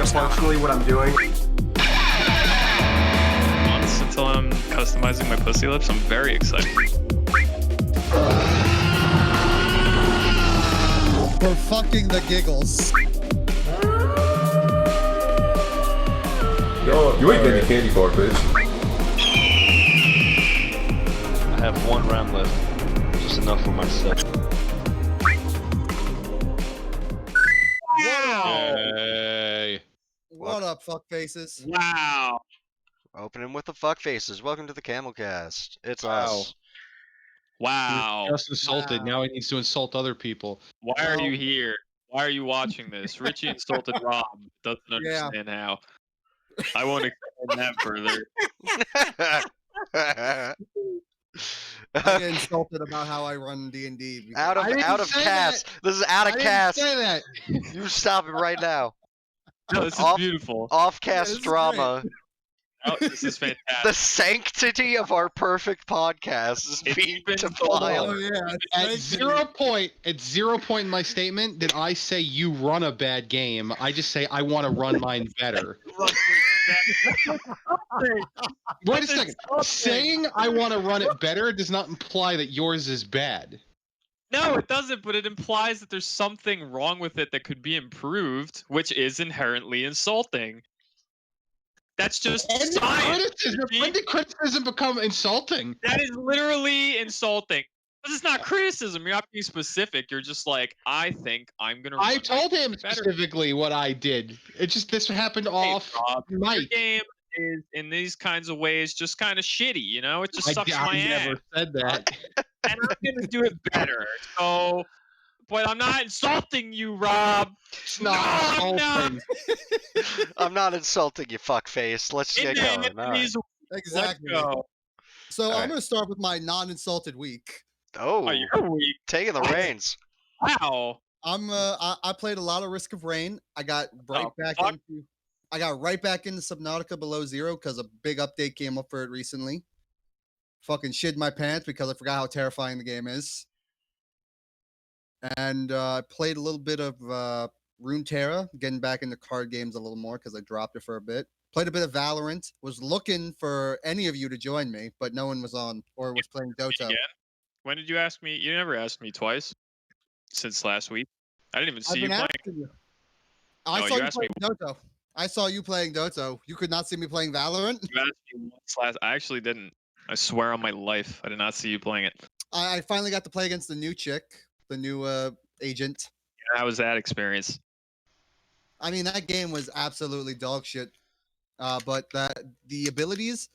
Functionally what I'm doing. Months until I'm customizing my pussy lips. I'm very excited. For fucking the giggles. Yo, you ain't getting any candy for it, bitch. I have 1 round left. Just enough for myself. Wow. Yay. What up, fuck faces? Wow. Opening with the fuck faces. Welcome to the Camel Cast. It's us. Wow. Just insulted. Wow. Now he needs to insult other people. Why are you here? Why are you watching this? Richie insulted Rob. Doesn't understand how. I won't explain that further. I get insulted about how I run D&D. out of cast. This is out of cast. Say that. You stop it right now. No, this is beautiful. Off cast drama. Oh, this is fantastic. The sanctity of our perfect podcast is being defiled. Oh yeah. At 0 point in my statement did I say you run a bad game. I just say I want to run mine better. Wait a second. Saying I want to run it better does not imply that yours is bad. No, it doesn't, but it implies that there's something wrong with it that could be improved, which is inherently insulting. That's just science. When did criticism become insulting? That is literally insulting. This is not criticism. You're not being specific. You're just like, I think I'm gonna. I told him better. specifically what I did. It just this happened off Your mic. game is in these kinds of ways just kind of shitty. You know, it just sucks my ass. never said that. And I'm gonna do it better. So, but I'm not insulting you, Rob. It's not insulting. I'm not insulting you, fuckface. Let's get going. All right. Exactly. Let's go. So I'm gonna start with my non-insulted week. Oh, you're weak. taking the reins. Wow. I played a lot of Risk of Rain. I got right back into Subnautica Below Zero because a big update came up for it recently. Fucking shit my pants because I forgot how terrifying the game is. And I played a little bit of Runeterra, getting back into card games a little more because I dropped it for a bit. Played a bit of Valorant. Was looking for any of you to join me, but no one was on or was playing Dota. Again? When did you ask me? You never asked me twice since last week. I didn't even see you playing. I saw you playing Dota. I saw you playing Dota. You could not see me playing Valorant. You asked me once I actually didn't. I swear on my life, I did not see you playing it. I finally got to play against the new chick, the new agent. Yeah, how was that experience? I mean, that game was absolutely dog shit. But the abilities,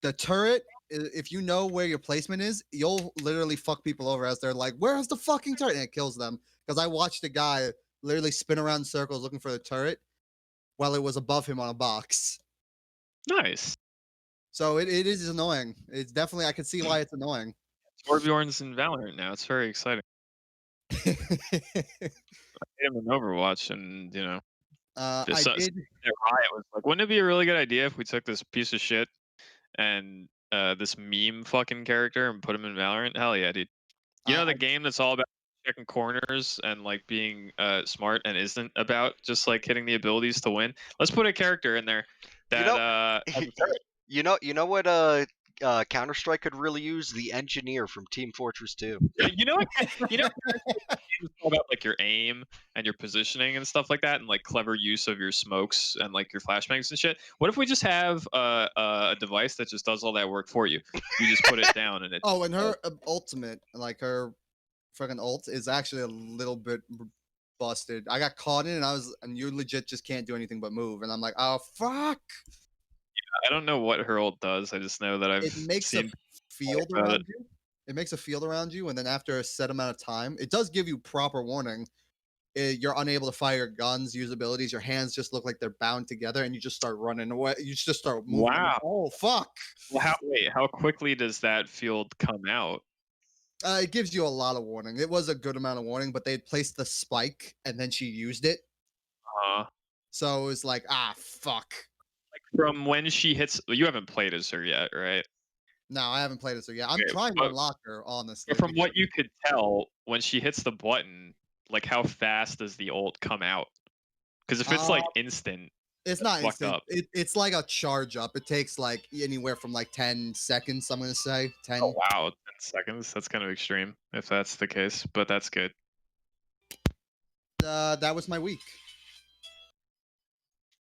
the turret, if you know where your placement is, you'll literally fuck people over as they're like, where's the fucking turret? And it kills them. Because I watched a guy literally spin around in circles looking for the turret while it was above him on a box. Nice. So it is annoying. It's definitely, I can see why it's annoying. Torbjorn's in Valorant now. It's very exciting. I him in Overwatch, and you know, I did. Riot was like, wouldn't it be a really good idea if we took this piece of shit and this meme fucking character and put him in Valorant? Hell yeah, dude. You know the game that's all about checking corners and like being smart and isn't about just like hitting the abilities to win. Let's put a character in there that you know what Counter-Strike could really use? The engineer from Team Fortress 2. You know it's all about like your aim and your positioning and stuff like that, and like clever use of your smokes and like your flashbangs and shit. What if we just have a device that just does all that work for you? You just put it down and it. Oh, and her ultimate, like her fucking ult, is actually a little bit busted. I got caught in, and you legit just can't do anything but move, and I'm like, oh fuck. I don't know what her ult does. I just know that it makes seen a field around you. It makes a field around you, and then after a set amount of time, it does give you proper warning. you're unable to fire your guns, use abilities. Your hands just look like they're bound together, and you just start running away. You just start moving. Wow. Oh fuck! Well, how quickly does that field come out? It gives you a lot of warning. It was a good amount of warning, but they placed the spike, and then she used it. So it was like, fuck. Like from when she hits, you haven't played as her yet, right? No, I haven't played it, so yeah, I'm Okay, trying to but- unlock her, honestly. But from what you could tell, when she hits the button, like how fast does the ult come out? Because if it's like instant, it's not fucked instant. up. It's like a charge up. It takes like anywhere from like 10 seconds, I'm gonna say. 10. oh wow, 10 seconds. That's kind of extreme if that's the case, but that's good. That was my week.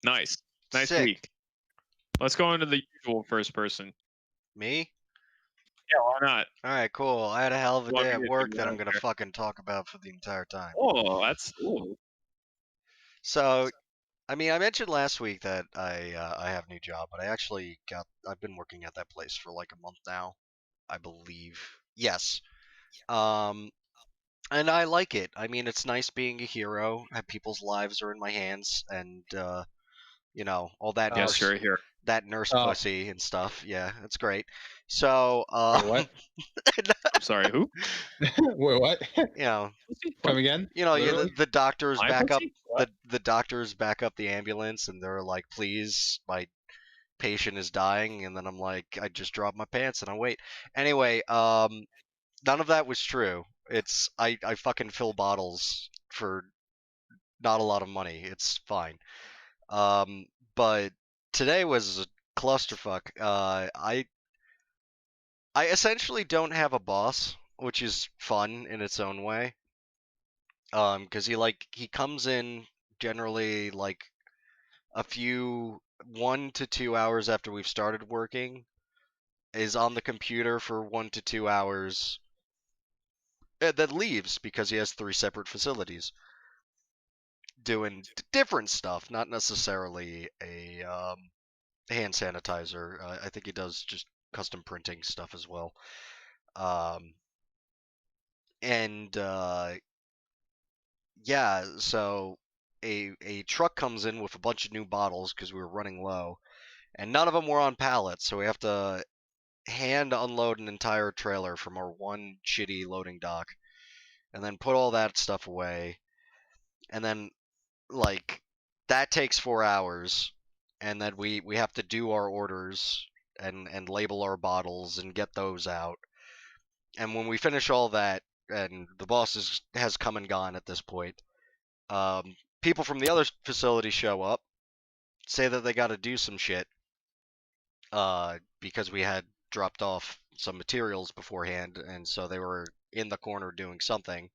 Nice Sick. week. Let's go into the usual first person. Me? Yeah, why not? All right, cool. I had a hell of a Want day me at to work do that I'm that gonna here? fucking talk about for the entire time. Oh, that's ooh. So, I mean, I mentioned last week that I have a new job, but I've been working at that place for like a month now, I believe. Yes. And I like it. I mean, it's nice being a hero. People's lives are in my hands, and you know, all that Yeah, nurse, sure. Here. that nurse Oh. pussy and stuff. Yeah, it's great. So, Wait, what? I'm sorry. Who? Wait, what? you know, Come again? you know, Literally? the doctors My back up pussy? What? the doctors back up the ambulance, and they're like, "Please, my patient is dying," and then I'm like, I just drop my pants and I wait. Anyway, none of that was true. It's I fucking fill bottles for not a lot of money. It's fine. But today was a clusterfuck. I essentially don't have a boss, which is fun in its own way. Because he comes in generally like a few 1 to 2 hours after we've started working, is on the computer for 1 to 2 hours, and then leaves because he has 3 separate facilities doing different stuff, not necessarily a hand sanitizer. I think he does just custom printing stuff as well. And yeah, so a truck comes in with a bunch of new bottles because we were running low, and none of them were on pallets, so we have to hand unload an entire trailer from our one shitty loading dock, and then put all that stuff away, and then like that takes 4 hours, and then we have to do our orders and label our bottles and get those out, and when we finish all that, and the boss has come and gone at this point, people from the other facility show up, say that they got to do some shit, because we had dropped off some materials beforehand, and so they were in the corner doing something.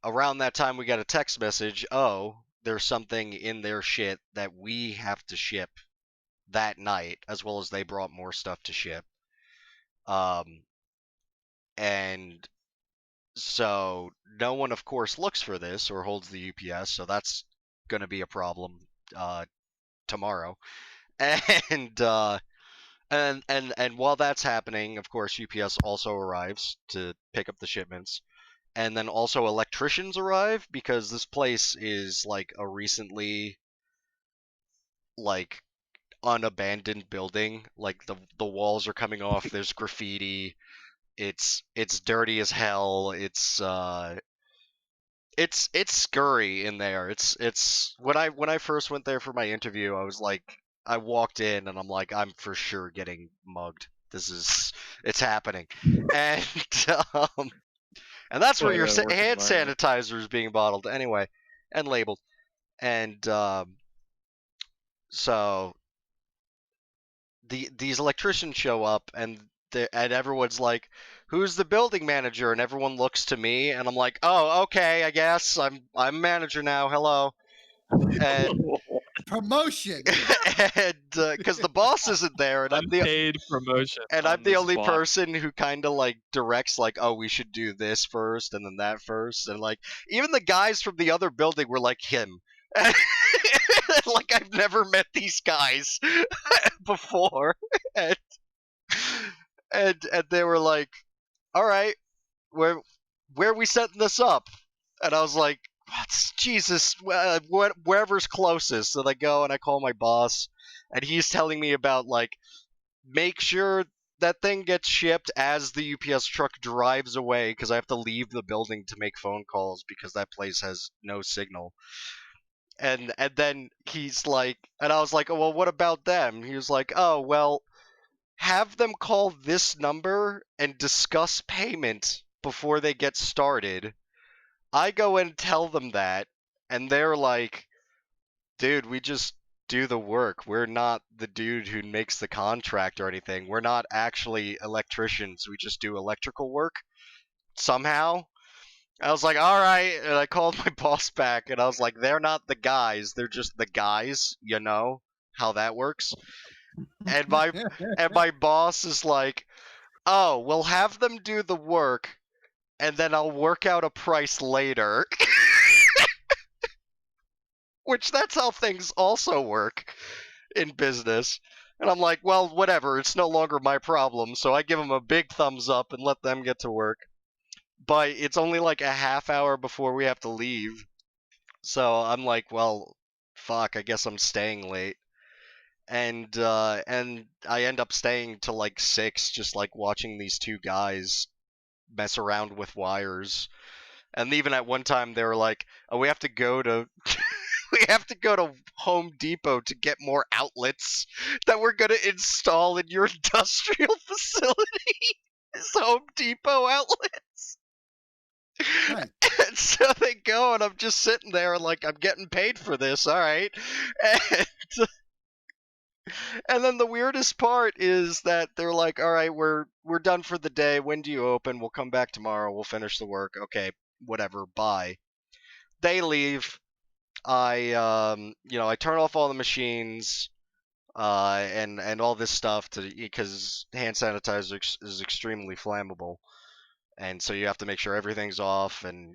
Around that time, we got a text message, oh, there's something in their shit that we have to ship that night, as well as they brought more stuff to ship. And so no one, of course, looks for this or holds the UPS, so that's going to be a problem tomorrow. And while that's happening, of course, UPS also arrives to pick up the shipments. And then also electricians arrive, because this place is like a recently like unabandoned building. Like the walls are coming off, there's graffiti. It's dirty as hell. It's scurry in there. It's when I first went there for my interview, I was like, I walked in and I'm like, I'm for sure getting mugged. It's happening. And and that's where Yeah, your the work hand environment. sanitizer is being bottled anyway and labeled. And so these electricians show up, and everyone's like, "Who's the building manager?" And everyone looks to me, and I'm like, "Oh, okay, I guess I'm manager now. Hello." And Promotion. and because the boss isn't there, and I'm the Unpaid promotion. on the the only spot. person who kind of like directs, like, oh, we should do this first and then that first, and like even the guys from the other building were like him. Like, I've never met these guys before, and they were like, all right, where are we setting this up? And I was like, Jesus, wherever's closest. So I go and I call my boss, and he's telling me about, like, make sure that thing gets shipped as the UPS truck drives away, because I have to leave the building to make phone calls because that place has no signal. And then he's like, and I was like, oh, well, what about them? He was like, oh, well, have them call this number and discuss payment before they get started. I go and tell them that, and they're like, dude, we just do the work. We're not the dude who makes the contract or anything. We're not actually electricians. We just do electrical work somehow. I was like, all right. And I called my boss back, and I was like, they're not the guys. They're just the guys. You know how that works? And my boss is like, oh, we'll have them do the work, and then I'll work out a price later. Which, that's how things also work in business. And I'm like, well, whatever. It's no longer my problem. So I give them a big thumbs up and let them get to work. But it's only like a half hour before we have to leave. So I'm like, well, fuck, I guess I'm staying late. And I end up staying till like 6, just like watching these two guys mess around with wires. And even at one time they were like, oh, we have to go to we have to go to Home Depot to get more outlets that we're going to install in your industrial facility. It's Home Depot outlets. Right. And so they go, and I'm just sitting there and like, I'm getting paid for this, all right. And then the weirdest part is that they're like, all right, we're done for the day. When do you open? We'll come back tomorrow. We'll finish the work. Okay, whatever, bye. They leave. I turn off all the machines, and all this stuff because hand sanitizer is extremely flammable, and so you have to make sure everything's off. And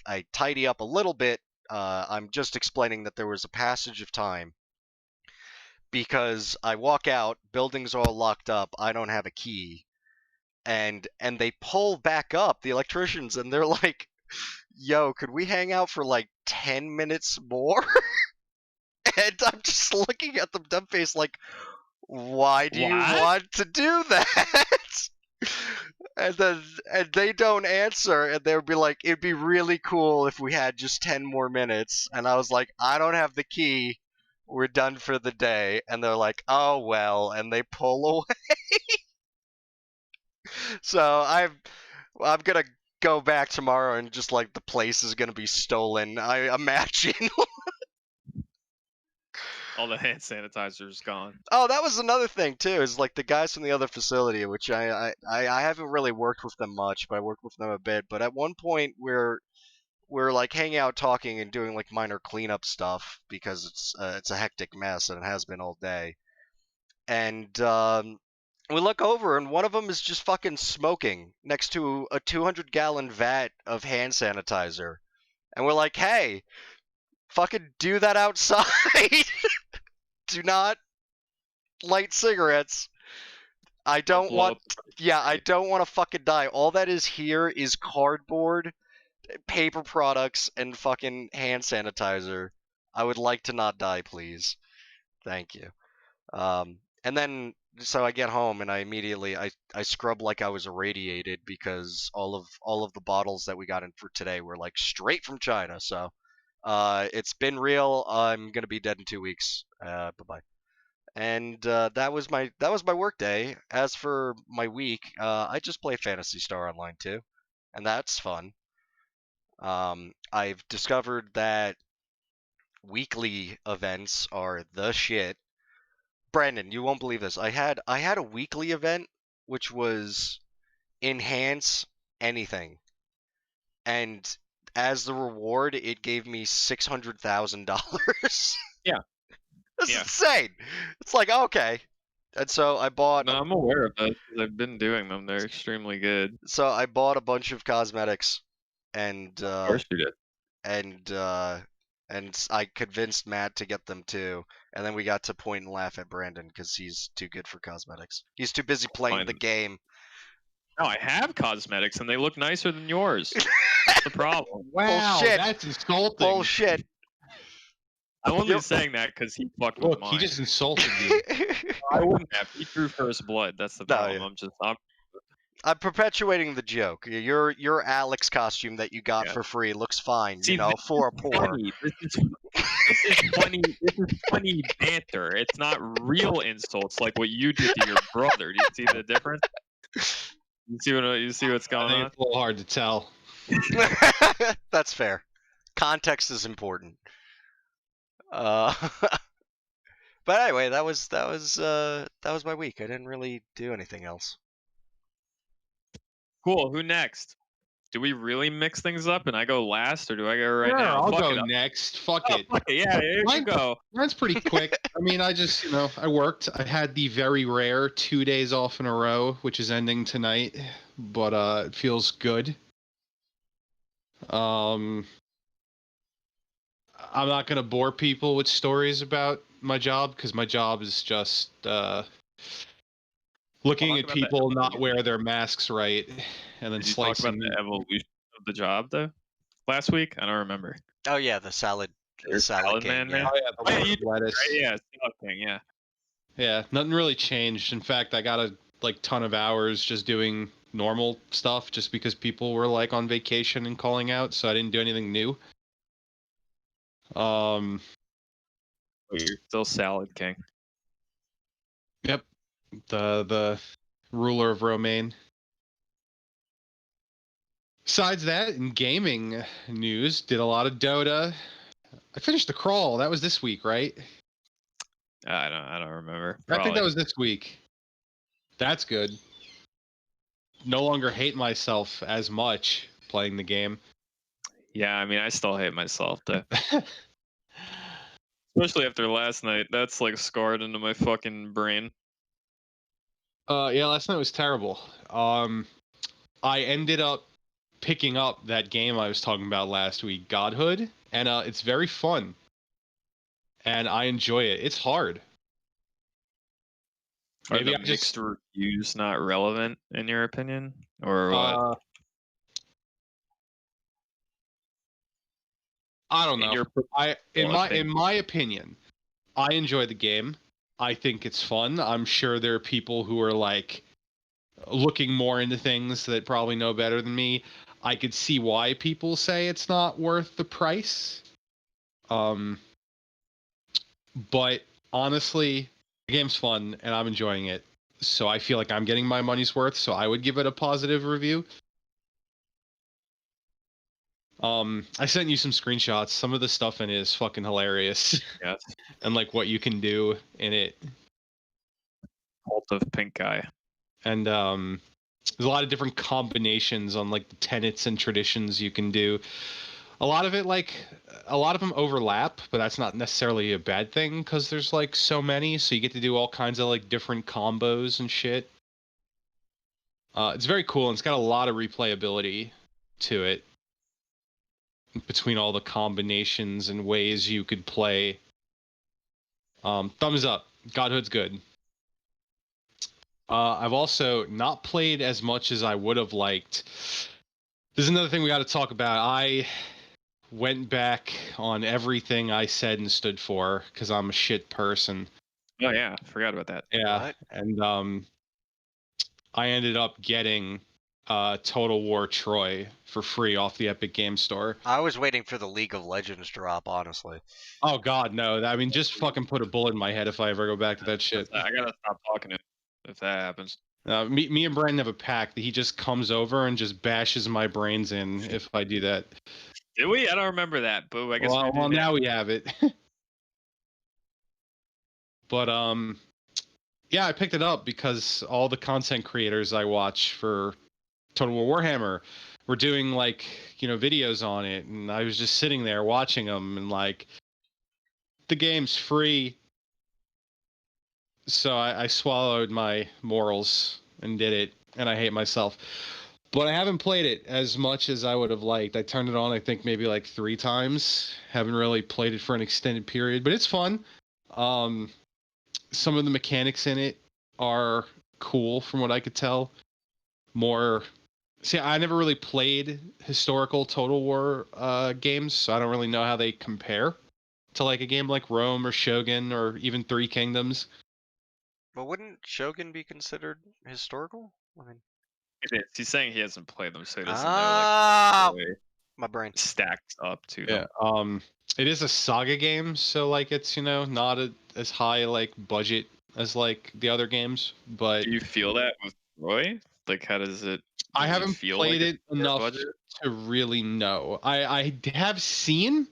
I tidy up a little bit. I'm just explaining that there was a passage of time because I walk out, buildings are all locked up, I don't have a key, and they pull back up, the electricians, and they're like, yo, could we hang out for like 10 minutes more? And I'm just looking at them dumb-faced like, why do you want to do that? And they don't answer, and they would be like, it'd be really cool if we had just 10 more minutes. And I was like, I don't have the key. We're done for the day. And they're like, oh, well, and they pull away. So I'm going to go back tomorrow and just like the place is going to be stolen, I imagine. All the hand sanitizer's gone. Oh, that was another thing too. Is like the guys from the other facility, which I haven't really worked with them much, but I worked with them a bit. But at one point, we're like hanging out, talking, and doing like minor cleanup stuff because it's a hectic mess and it has been all day. And we look over, and one of them is just fucking smoking next to a 200-gallon vat of hand sanitizer, and we're like, hey, fucking do that outside. Do not light cigarettes. I don't want to fucking die. All that is here is cardboard, paper products, and fucking hand sanitizer. I would like to not die, please. Thank you. And then, so I get home and I immediately I scrub like I was irradiated because all of the bottles that we got in for today were like straight from China. So it's been real. I'm gonna be dead in 2 weeks. Bye bye. And that was my work day. As for my week, I just play Phantasy Star Online too, and that's fun. I've discovered that weekly events are the shit. Brandon, you won't believe this. I had a weekly event which was enhance anything, and as the reward, it gave me $600,000. Yeah. That's insane. It's like, okay. And so I bought... No, I'm aware of that. I've been doing them. They're extremely good. So I bought a bunch of cosmetics, and... Of course you did. And I convinced Matt to get them too. And then we got to point and laugh at Brandon because he's too good for cosmetics. He's too busy playing the game. No, I have cosmetics and they look nicer than yours. That's the problem. Wow, Bullshit. that's insulting. Bullshit. I'm only Yep. saying that because he fucked with Look, mine. he just insulted you. I wouldn't have. He drew first blood. That's the No, problem. yeah. I'm perpetuating the joke. Your Alex costume that you got Yeah. for free looks fine, See, for a poor. funny. This is funny. This is funny banter. It's not real insults like what you did to your brother. Do you see the difference? You see what's I going think on? it's a little hard to tell. That's fair. Context is important. But anyway, that was my week. I didn't really do anything else. Cool. Who next? Do we really mix things up and I go last, or do I go right Sure, now? I'll Fuck go it up. next. Fuck Oh, it. fuck it. Yeah, here you Mine- go. Mine's pretty quick. I mean, I just, I worked. I had the very rare 2 days off in a row, which is ending tonight, but it feels good. I'm not gonna bore people with stories about my job because my job is just looking Talk at about the people not evolution. wear their masks right, and then Did you talk about slicing. the evolution of the job though? Last week? I don't remember. Oh yeah, the salad There's salad Salad Man game. Yeah. now? Oh yeah, the Oh, yeah, one you with lettuce. Right? Yeah, Salad King, yeah. Yeah, nothing really changed. In fact, I got a ton of hours just doing normal stuff just because people were like on vacation and calling out, so I didn't do anything new. Oh, you're still Salad King. Yep. The ruler of Romaine. Besides that, in gaming news, did a lot of Dota. I finished the crawl. That was this week, right? I don't remember. I think Probably. that was this week. That's good. No longer hate myself as much playing the game. Yeah, I mean, I still hate myself though. Especially after last night. That's like scarred into my fucking brain. Yeah, last night was terrible. I ended up picking up that game I was talking about last week, Godhood, and it's very fun. And I enjoy it. It's hard. Are Maybe the I just mixed reviews not relevant in your opinion, or what? I don't In know. your In my opinion, I enjoy the game. I think it's fun. I'm sure there are people who are like looking more into things that probably know better than me. I could see why people say it's not worth the price. But honestly, the game's fun and I'm enjoying it. So I feel like I'm getting my money's worth, so I would give it a positive review. I sent you some screenshots. Some of the stuff in it is fucking hilarious. Yes. And like what you can do in it. Cult of Pink Guy. And there's a lot of different combinations on like the tenets and traditions you can do. A lot of them overlap, but that's not necessarily a bad thing because there's like so many, so you get to do all kinds of like different combos and shit. It's very cool and it's got a lot of replayability to it between all the combinations and ways you could play. Thumbs up. Godhood's good. I've also not played as much as I would have liked. This is another thing we got to talk about. I went back on everything I said and stood for because I'm a shit person. Oh yeah, forgot about that. Yeah, What? and I ended up getting Total War Troy for free off the Epic Game Store. I was waiting for the League of Legends drop, honestly. Oh God, no! I mean, just fucking put a bullet in my head if I ever go back to that shit. I gotta stop talking to him if that happens. Me and Brandon have a pact that he just comes over and just bashes my brains in if I do that. Did we? I don't remember that, but I guess we Well, did. now we have it. But yeah, I picked it up because all the content creators I watch for Total War Warhammer were doing like, videos on it, and I was just sitting there watching them and like, the game's free. So I swallowed my morals and did it, and I hate myself. But I haven't played it as much as I would have liked. I turned it on, I think, maybe like 3 times. Haven't really played it for an extended period, but it's fun. Some of the mechanics in it are cool from what I could tell. more. See, I never really played historical Total War games, so I don't really know how they compare to like a game like Rome or Shogun or even Three Kingdoms. But wouldn't Shogun be considered historical? I mean, It is. He's saying he hasn't played them, so he doesn't ah, know like the my brain. way it stacks up to Yeah. them. It is a saga game, so like it's not as high like budget as like the other games, but Do you feel that with Roy? Like, how does it? I does haven't feel played like it it's lower enough budget? to really know. I have seen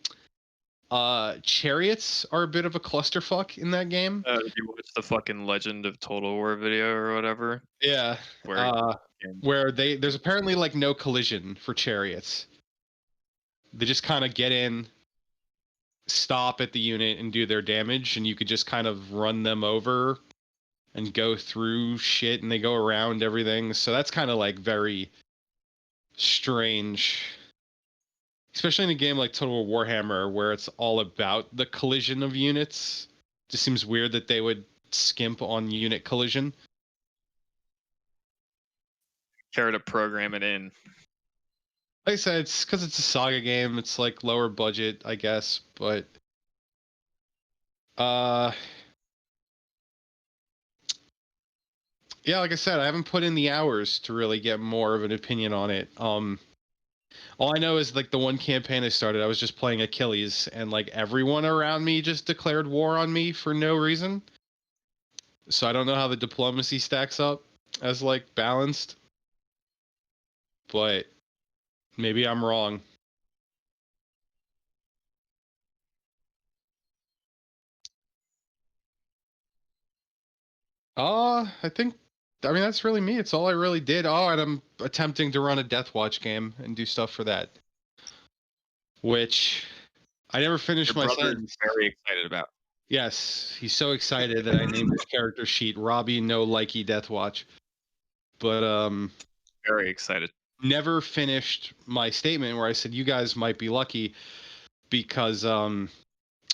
chariots are a bit of a clusterfuck in that game. Did you watch the fucking Legend of Total War video or whatever? Yeah. Where there's apparently like no collision for chariots. They just kind of get in, stop at the unit and do their damage, and you could just kind of run them over and go through shit, and they go around everything. So that's kind of like very strange, especially in a game like Total War Warhammer, where it's all about the collision of units. Just seems weird that they would skimp on unit collision. Care to program it in? Like I said, it's because it's a saga game. It's like lower budget, I guess, but yeah, like I said, I haven't put in the hours to really get more of an opinion on it. All I know is like the one campaign I started, I was just playing Achilles, and like everyone around me just declared war on me for no reason. So I don't know how the diplomacy stacks up as like balanced, but maybe I'm wrong. I mean, that's really me. It's all I really did. Oh, and I'm attempting to run a Deathwatch game and do stuff for that, which I never finished Your my brother sentence. is very excited about. Yes, he's so excited that I named his character sheet Robbie No Likey Deathwatch. But Very excited. never finished my statement where I said you guys might be lucky because of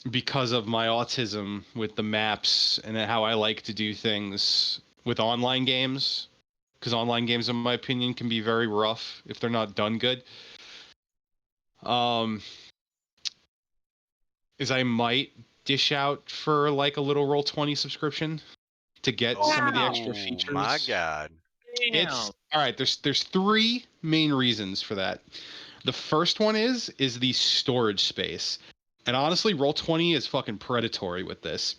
my autism with the maps and how I like to do things with online games, because online games in my opinion can be very rough if they're not done good. Is I might dish out for like a little Roll20 subscription to get some of the extra features. My God. It's all right. There's three main reasons for that. The first one is the storage space, and honestly, Roll20 is fucking predatory with this.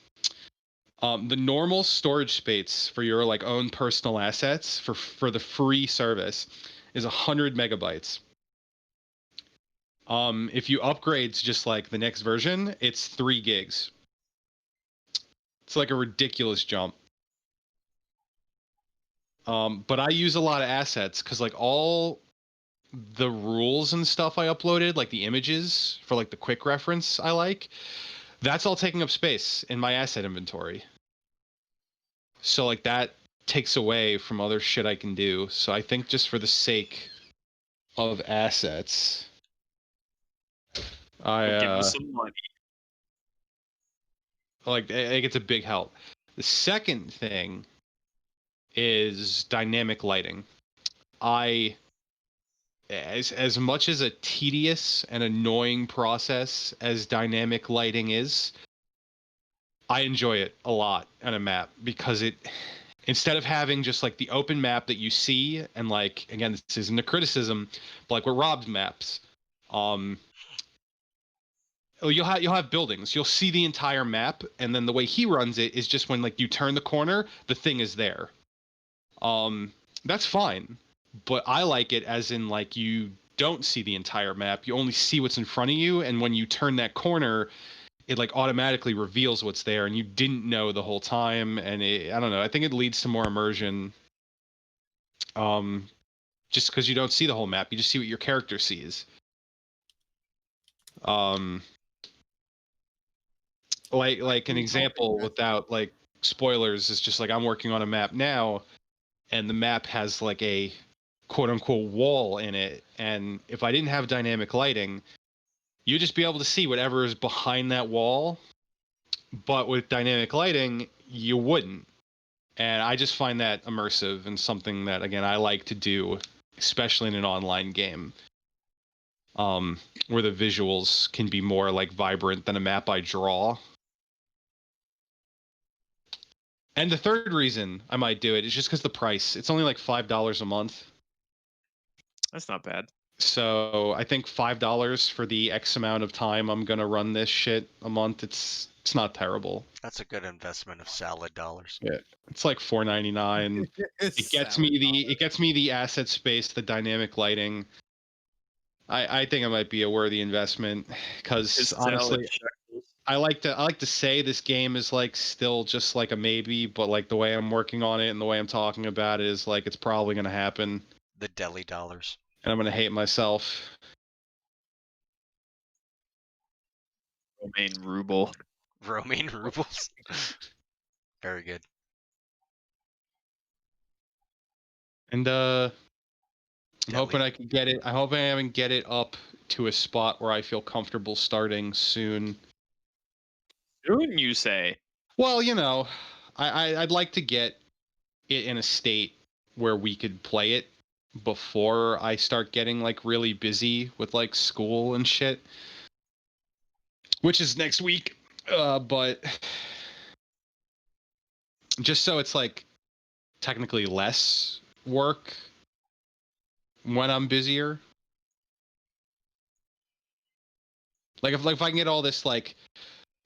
The normal storage space for your like own personal assets for the free service is 100 megabytes. If you upgrade to just like the next version, it's 3 gigs. It's like a ridiculous jump. But I use a lot of assets because like all the rules and stuff I uploaded, like the images for like the quick reference I like, that's all taking up space in my asset inventory. So like that takes away from other shit I can do. So I think just for the sake of assets, Give him some money. like it's a big help. The second thing is dynamic lighting. As much as a tedious and annoying process as dynamic lighting is, I enjoy it a lot on a map because it, instead of having just like the open map that you see, and like again, this isn't a criticism, but like with Rob's maps, you'll have buildings, you'll see the entire map, and then the way he runs it is just when like you turn the corner, the thing is there. That's fine, but I like it as in like you don't see the entire map, you only see what's in front of you, and when you turn that corner, it like automatically reveals what's there, and you didn't know the whole time, and I don't know, I think it leads to more immersion. Just because you don't see the whole map, you just see what your character sees. Like an example without like spoilers is just like I'm working on a map now, and the map has like a quote unquote wall in it, and if I didn't have dynamic lighting, you'd just be able to see whatever is behind that wall, but with dynamic lighting you wouldn't, And I just find that immersive and something that, again, I like to do, especially in an online game, where the visuals can be more like vibrant than a map I draw. And the third reason I might do it is just because the price. It's only like $5 a month. That's not bad. So I think $5 for the X amount of time I'm gonna run this shit a month. It's not terrible. That's a good investment of salad dollars. Yeah, it's like $4.99. It gets me the asset space, the dynamic lighting. I think it might be a worthy investment because honestly, I like to say this game is like still just like a maybe, but like the way I'm working on it and the way I'm talking about it is like it's probably gonna happen. The deli dollars. And I'm gonna hate myself. Romaine ruble. Romaine rubles. Very good. And I'm Deli. hoping I can get it. I hope I can get it up to a spot where I feel comfortable starting soon. Soon, you say? Well, you know, I'd like to get it in a state where we could play it before I start getting like really busy with like school and shit, which is next week. But just so it's like technically less work when I'm busier. Like if I can get all this like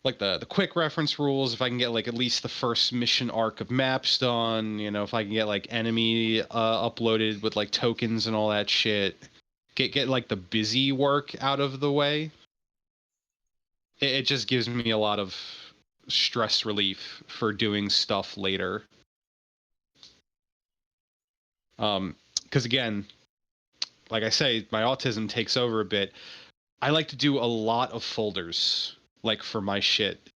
the quick reference rules, if I can get like at least the first mission arc of maps done, you know, if I can get like enemy uploaded with like tokens and all that shit, get like the busy work out of the way, it just gives me a lot of stress relief for doing stuff later. Because again, like I say, my autism takes over a bit. I like to do a lot of folders, like for my shit.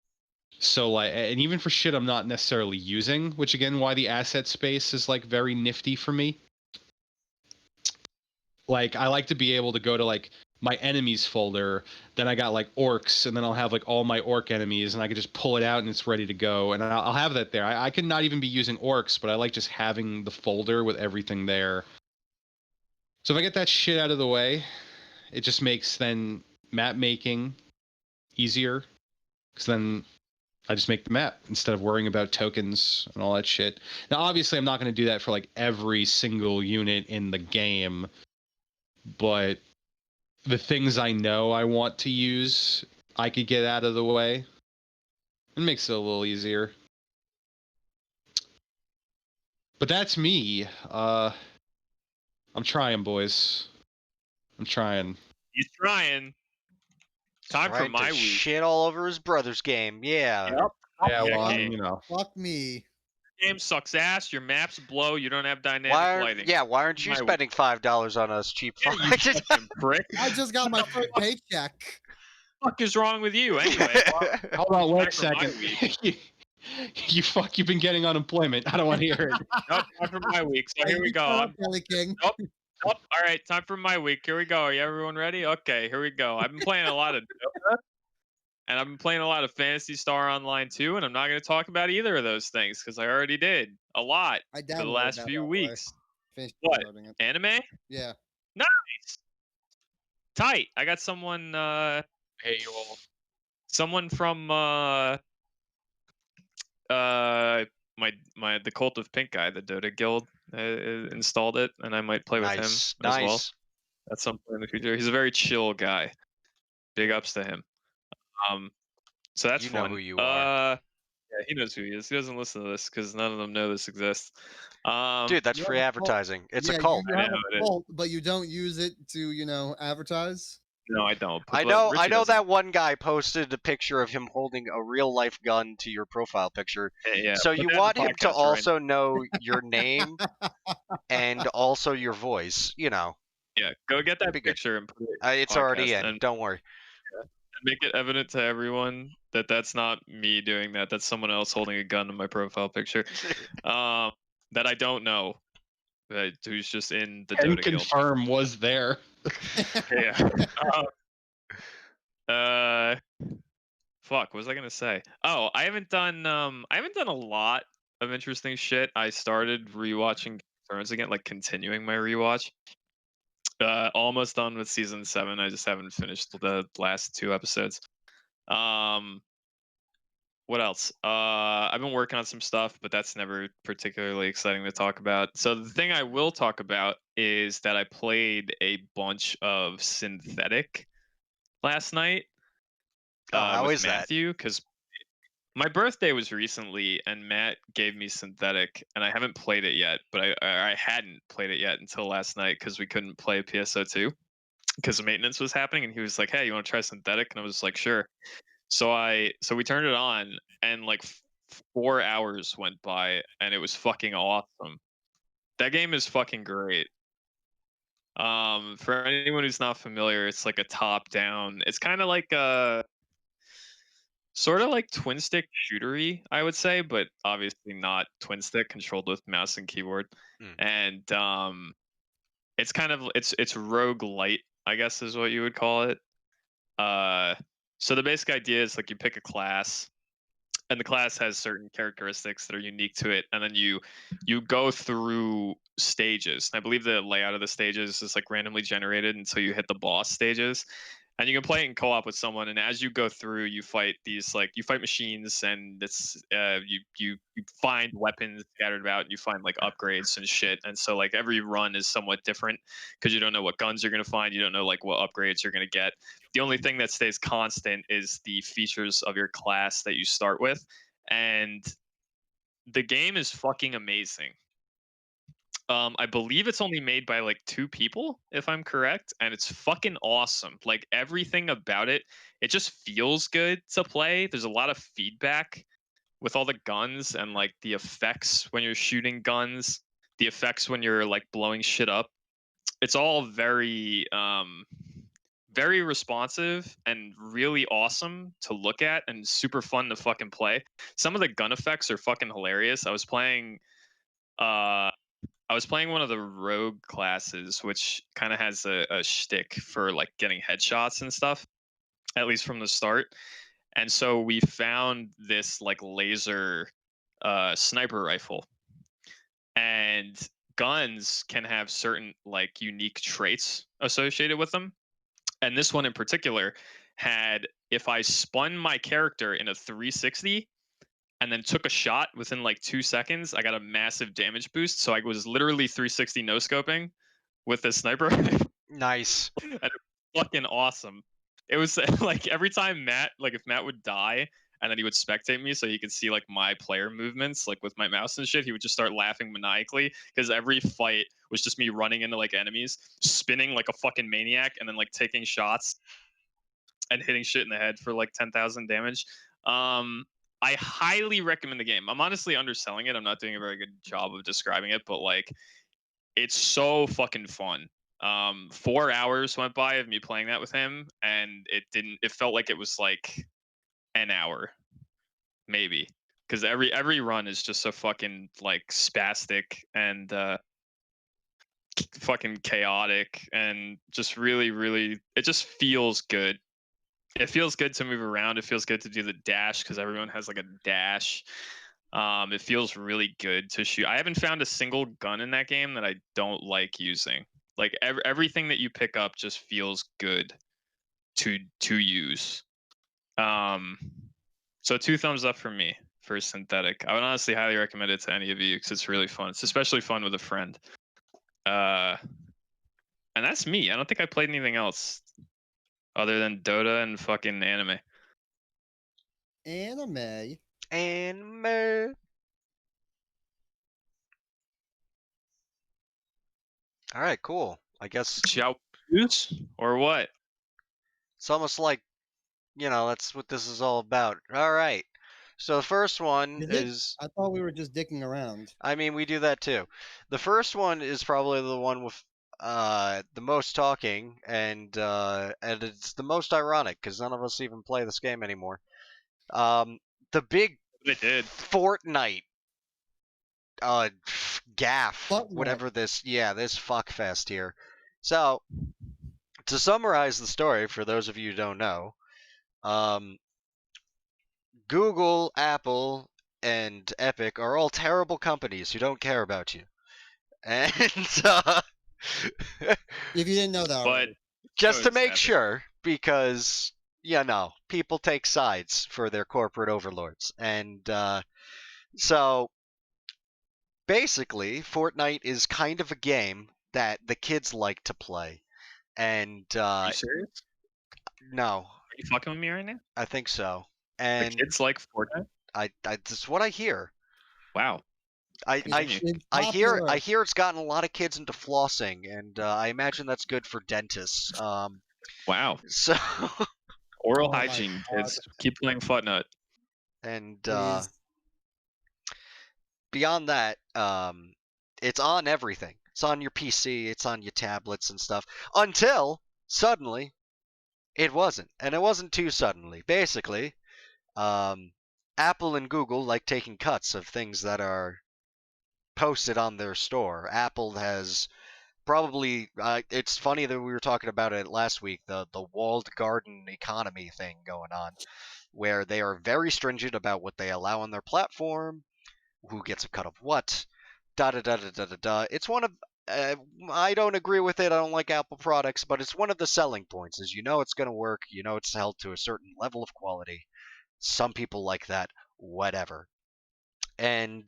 So like, and even for shit I'm not necessarily using, which again, why the asset space is like very nifty for me. Like I like to be able to go to like my enemies folder, then I got like orcs, and then I'll have like all my orc enemies, and I can just pull it out and it's ready to go, and I'll have that there. I could not even be using orcs, but I like just having the folder with everything there. So if I get that shit out of the way, it just makes then map making easier, because then I just make the map instead of worrying about tokens and all that shit. Now, obviously, I'm not going to do that for like every single unit in the game, but the things I know I want to use, I could get out of the way. It makes it a little easier. But that's me. I'm trying, boys. I'm trying. He's trying. Time for Trying my to week. shit all over his brother's game. Yeah. Yep. Yeah, well, game. you know. Fuck me. Game sucks ass. Your maps blow. You don't have dynamic lighting. Why aren't you My spending $5 on us cheap Yeah, you fucks? fucking prick. I just got my first paycheck. What the fuck is wrong with you? Anyway, Hold on, wait a Time for my second. You've been getting unemployment. I don't want to hear it. nope, time for my week. So here we go. Kelly King. All right, time for my week. Here we go. Are you everyone ready? Okay, here we go. I've been playing a lot of Dota, and I've been playing a lot of Phantasy Star Online too, and I'm not going to talk about either of those things because I already did a lot I for the downloaded last that, few by the way. weeks. Finished What? downloading it. Anime? Yeah. Nice. Tight. I got someone. Hey, you all. Someone from the Cult of Pink guy, the Dota Guild, installed it, and I might play with him as well at some point in the future. He's a very chill guy. Big ups to him. So that's You fun. know who you are. Yeah, he knows who he is. He doesn't listen to this because none of them know this exists. Dude, that's you free have a cult. advertising. It's Yeah, a cult. You I have know a it is. cult, but you don't use it to, advertise. No, I don't. I know that one guy posted a picture of him holding a real life gun to your profile picture. Yeah, So put you that in the want him to podcast, right? also know your name and also your voice, Yeah, go get that be good. picture and put it. It's already podcast in. and- Don't worry. Make it evident to everyone that that's not me doing that. That's someone else holding a gun in my profile picture. That I don't know. Who's just in the And Dota Guild. confirm was there. Yeah. Fuck. What was I gonna say? Oh, I haven't done a lot of interesting shit. I started rewatching Game of Thrones again, like continuing my rewatch. Almost done with season 7. I just haven't finished the last 2 episodes. What else? I've been working on some stuff, but that's never particularly exciting to talk about. So the thing I will talk about is that I played a bunch of Synthetik last night Oh, how with is that? Matthew, because my birthday was recently, and Matt gave me Synthetik, and I haven't played it yet. But I hadn't played it yet until last night because we couldn't play PSO2 because maintenance was happening, and he was like, "Hey, you want to try Synthetik?" And I was like, "Sure." So we turned it on, and like 4 hours went by, and it was fucking awesome. That game is fucking great. For anyone who's not familiar, it's like a top-down. It's kind of like sort of like twin stick shootery, I would say, but obviously not twin stick, controlled with mouse and keyboard. And it's kind of it's roguelite, I guess is what you would call it. So the basic idea is like you pick a class, and the class has certain characteristics that are unique to it, and then you go through stages. And I believe the layout of the stages is like randomly generated until you hit the boss stages. And you can play it in co-op with someone, and as you go through, you fight these you fight machines, and it's you find weapons scattered about, and you find like upgrades and shit. And so like every run is somewhat different because you don't know what guns you're gonna find, you don't know like what upgrades you're gonna get. The only thing that stays constant is the features of your class that you start with, and the game is fucking amazing. I believe it's only made by like 2 people, if I'm correct, and it's fucking awesome. Like everything about it, it just feels good to play. There's a lot of feedback with all the guns and like the effects when you're shooting guns, the effects when you're like blowing shit up. It's all very very responsive and really awesome to look at and super fun to fucking play. Some of the gun effects are fucking hilarious. I was playing one of the rogue classes, which kind of has a shtick for like getting headshots and stuff, at least from the start. And so we found this like laser sniper rifle, and guns can have certain like unique traits associated with them. And this one in particular had, if I spun my character in a 360 and then took a shot within like 2 seconds, I got a massive damage boost. So I was literally 360 no scoping with this sniper rifle. Nice. And it was fucking awesome. It was like every time if Matt would die and then he would spectate me so he could see like my player movements, like with my mouse and shit, he would just start laughing maniacally because every fight was just me running into like enemies, spinning like a fucking maniac, and then like taking shots and hitting shit in the head for like 10,000 damage. I highly recommend the game. I'm honestly underselling it. I'm not doing a very good job of describing it, but like it's so fucking fun. 4 hours went by of me playing that with him, and it felt like it was like an hour maybe, because every run is just so fucking like spastic and fucking chaotic, and just really it just feels good. It feels good to move around. It feels good to do the dash because everyone has like a dash. It feels really good to shoot. I haven't found a single gun in that game that I don't like using. Like everything that you pick up just feels good to use. So 2 thumbs up from me for Synthetik. I would honestly highly recommend it to any of you because it's really fun. It's especially fun with a friend. And that's me. I don't think I played anything else other than Dota and fucking anime. Anime. All right, cool. I guess Shall or what? it's almost like, that's what this is all about. All right. So the first one Is it? is, I thought we were just dicking around. I mean, we do that too. The first one is probably the one with the most talking, and it's the most ironic because none of us even play this game anymore. The big They did. Fortnite gaff, Fuck whatever this fuckfest here. So to summarize the story for those of you who don't know, Google, Apple, and Epic are all terrible companies who don't care about you. And If you didn't know that But already. just so to is make Epic. sure, because people take sides for their corporate overlords, and so basically, Fortnite is kind of a game that the kids like to play, and Are you serious? no, Are you fucking with me right now? I think so, The and kids like Fortnite? I that's what I hear. Wow. I Continue. It's I hear popular. it's gotten a lot of kids into flossing, and I imagine that's good for dentists. Wow. So Oral Oh my hygiene, God. kids. Keep playing Fortnite. and Please. beyond that, it's on everything. It's on your PC, it's on your tablets and stuff. Until suddenly, it wasn't, and it wasn't too suddenly. Basically, Apple and Google like taking cuts of things that are posted on their store. Apple has probably it's funny that we were talking about it last week, the walled garden economy thing going on, where they are very stringent about what they allow on their platform, who gets a cut of what, da da da da da da da. It's one of I don't agree with it. I don't like Apple products, but it's one of the selling points. Is it's going to work. It's held to a certain level of quality. Some people like that. Whatever. And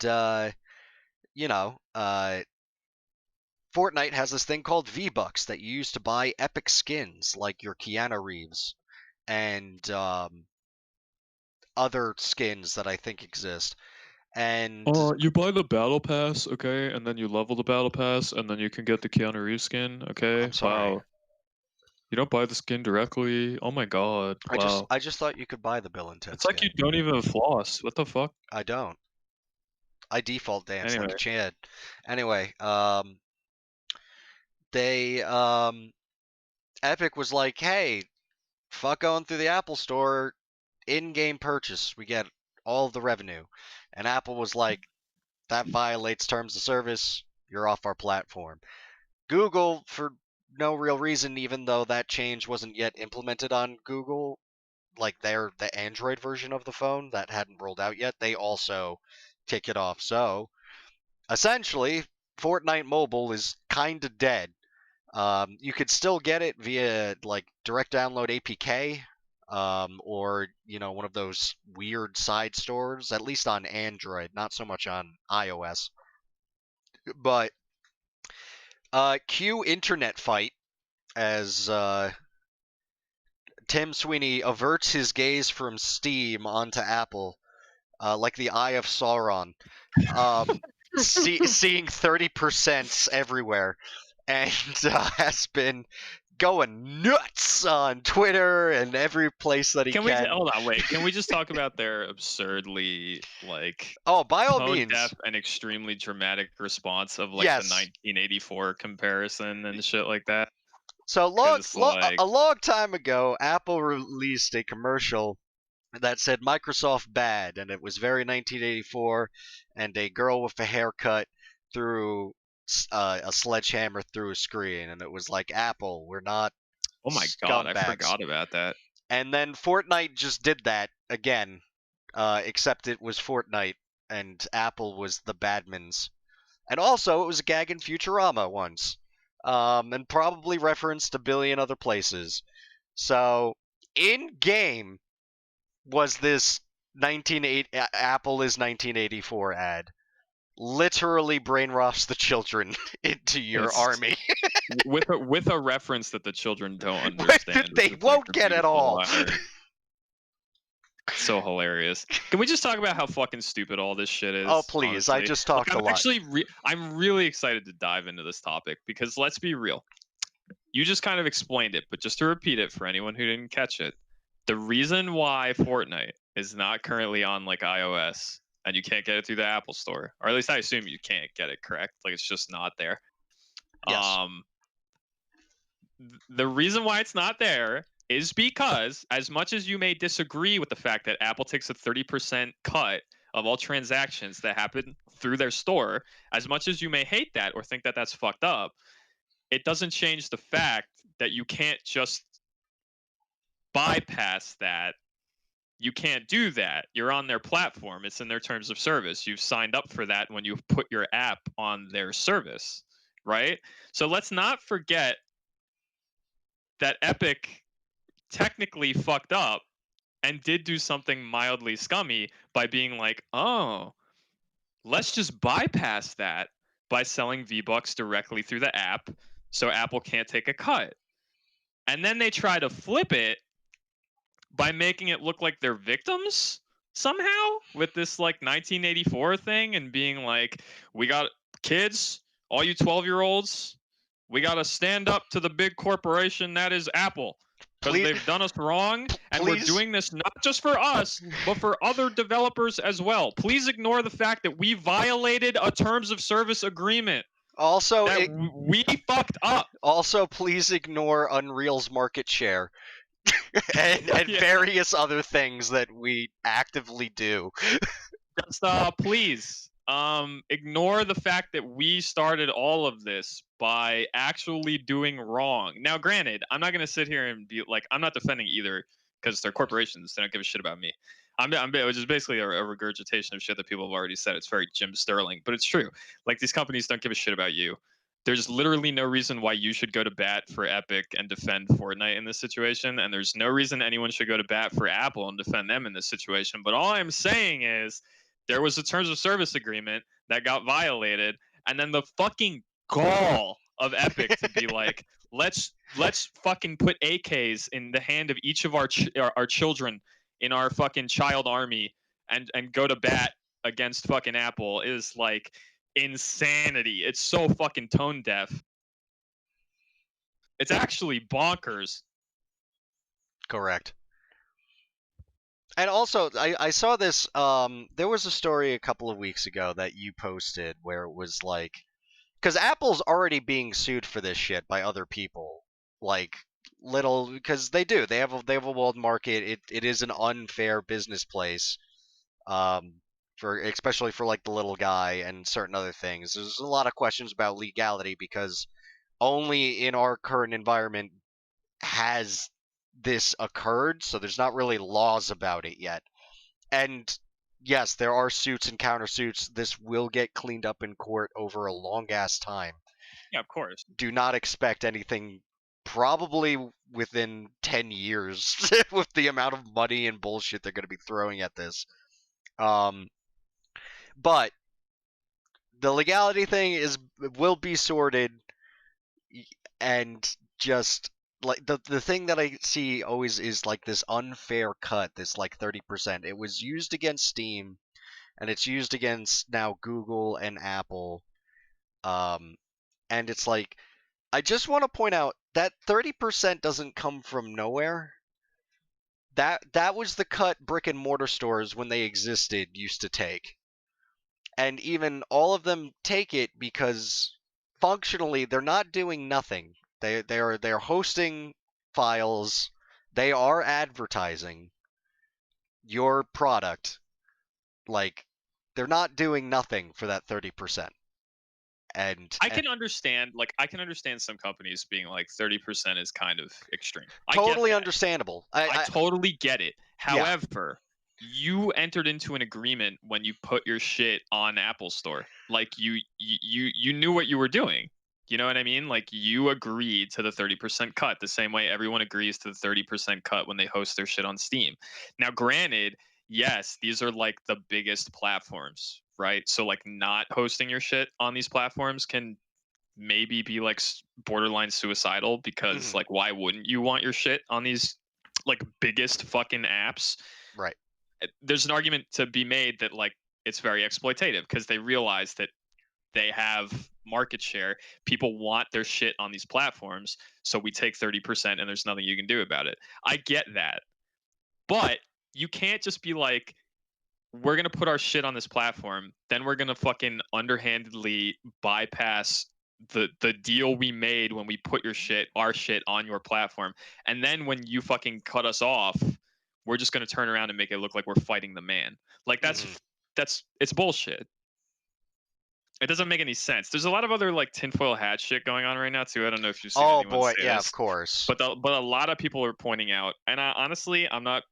Fortnite has this thing called V-Bucks that you use to buy epic skins like your Keanu Reeves and other skins that I think exist. And You buy the battle pass, okay, and then you level the battle pass, and then you can get the Keanu Reeves skin, okay? I'm sorry. Wow. You don't buy the skin directly. Oh my god. Wow. I just thought you could buy the Bill and Ted It's like skin. you don't even floss. What the fuck? I don't. I default dance like Anyway. a Chad. Anyway, they Epic was like, "Hey, fuck going through the Apple Store, in-game purchase, we get all of the revenue." And Apple was like, "That violates terms of service. You're off our platform." Google, for no real reason, even though that change wasn't yet implemented on Google, like the Android version of the phone that hadn't rolled out yet, they also take it off. So essentially, Fortnite Mobile is kind of dead. You could still get it via like direct download APK, or one of those weird side stores. At least on Android, not so much on iOS. But cue internet fight as Tim Sweeney averts his gaze from Steam onto Apple, like the Eye of Sauron, seeing 30% everywhere, and has been going nuts on Twitter and every place that he can. Hold on, wait. Can we just talk about their absurdly Oh, by all tone means. deaf and extremely dramatic response of Yes. the 1984 comparison and shit like that? So like- a long time ago, Apple released a commercial that said Microsoft bad, and it was very 1984, and a girl with a haircut threw a sledgehammer through a screen, and it was like, Apple, we're not Oh my god, I scumbags. forgot about that. And then Fortnite just did that again, except it was Fortnite, and Apple was the badmans. And also, it was a gag in Futurama once, and probably referenced a billion other places. So, in-game was this Apple is 1984 ad. Literally brainwash the children into your Yes. army. with a reference that the children don't understand. They which is, won't a get at beautiful all. line. So hilarious. Can we just talk about how fucking stupid all this shit is? Oh, please. I honestly? just talked a lot. Actually, I'm really excited to dive into this topic because let's be real. You just kind of explained it, but just to repeat it for anyone who didn't catch it, the reason why Fortnite is not currently on iOS and you can't get it through the Apple Store, or at least I assume you can't get it, correct? Like it's just not there. Yes. The reason why it's not there is because, as much as you may disagree with the fact that Apple takes a 30% cut of all transactions that happen through their store, as much as you may hate that or think that that's fucked up, it doesn't change the fact that you can't just bypass that you can't do that. You're on their platform. It's in their terms of service. You've signed up for that when you put your app on their service, right? So let's not forget that Epic technically fucked up and did do something mildly scummy by being like, oh, let's just bypass that by selling V-Bucks directly through the app so Apple can't take a cut. And then they try to flip it by making it look like they're victims somehow with this like 1984 thing and being like, we got kids, all you 12-year-olds, we got to stand up to the big corporation that is Apple because Please- they've done us wrong, and we're please- doing this not just for us, but for other developers as well. Please ignore the fact that we violated a terms of service agreement. Also, That we fucked up. also, please ignore Unreal's market share and Yeah. various other things that we actively do. Just please ignore the fact that we started all of this by actually doing wrong. Now, granted, I'm not going to sit here and be like, I'm not defending either because they're corporations. They don't give a shit about me. Which is basically a regurgitation of shit that people have already said. It's very Jim Sterling, but it's true. Like, these companies don't give a shit about you. There's literally no reason why you should go to bat for Epic and defend Fortnite in this situation, and there's no reason anyone should go to bat for Apple and defend them in this situation. But all I'm saying is there was a terms of service agreement that got violated, and then the fucking gall of Epic to be like, let's fucking put AKs in the hand of each of our children in our fucking child army and go to bat against fucking Apple is like insanity. It's so fucking tone deaf. It's actually bonkers. Correct. And also, I saw this. There was a story a couple of weeks ago that you posted where it was like, because Apple's already being sued for this shit by other people, like because they do. They have a world market. It is an unfair business place. Especially for like the little guy and certain other things. There's a lot of questions about legality because only in our current environment has this occurred, so there's not really laws about it yet. And yes, there are suits and countersuits. This will get cleaned up in court over a long ass time. Yeah, of course. Do not expect anything probably within 10 years with the amount of money and bullshit they're going to be throwing at this. But the legality thing will be sorted, and just like the thing that I see always is like this unfair cut, this like 30%. It was used against Steam, and it's used against now Google and Apple. And it's like, I just want to point out that 30% doesn't come from nowhere. That was the cut brick and mortar stores, when they existed, used to take. And even all of them take it because functionally they're not doing nothing. They're hosting files. They are advertising your product. Like, they're not doing nothing for that 30%. And I can understand some companies being like 30% is kind of extreme. totally I get that. understandable. I totally get it. However, you entered into an agreement when you put your shit on Apple Store. Like you knew what you were doing. You know what I mean? Like, you agreed to the 30% cut the same way everyone agrees to the 30% cut when they host their shit on Steam. Now, granted, yes, these are like the biggest platforms, right? So like not hosting your shit on these platforms can maybe be like borderline suicidal because like, why wouldn't you want your shit on these like biggest fucking apps? Right. There's an argument to be made that like it's very exploitative because they realize that they have market share. People want their shit on these platforms, so we take 30% and there's nothing you can do about it. I get that. But you can't just be like, we're going to put our shit on this platform, then we're going to fucking underhandedly bypass the deal we made when we put our shit on your platform. And then when you fucking cut us off, we're just going to turn around and make it look like we're fighting the man. Like, it's bullshit. It doesn't make any sense. There's a lot of other like tinfoil hat shit going on right now too. I don't know if you've seen anyone say this, of course. But a lot of people are pointing out, and honestly, I'm not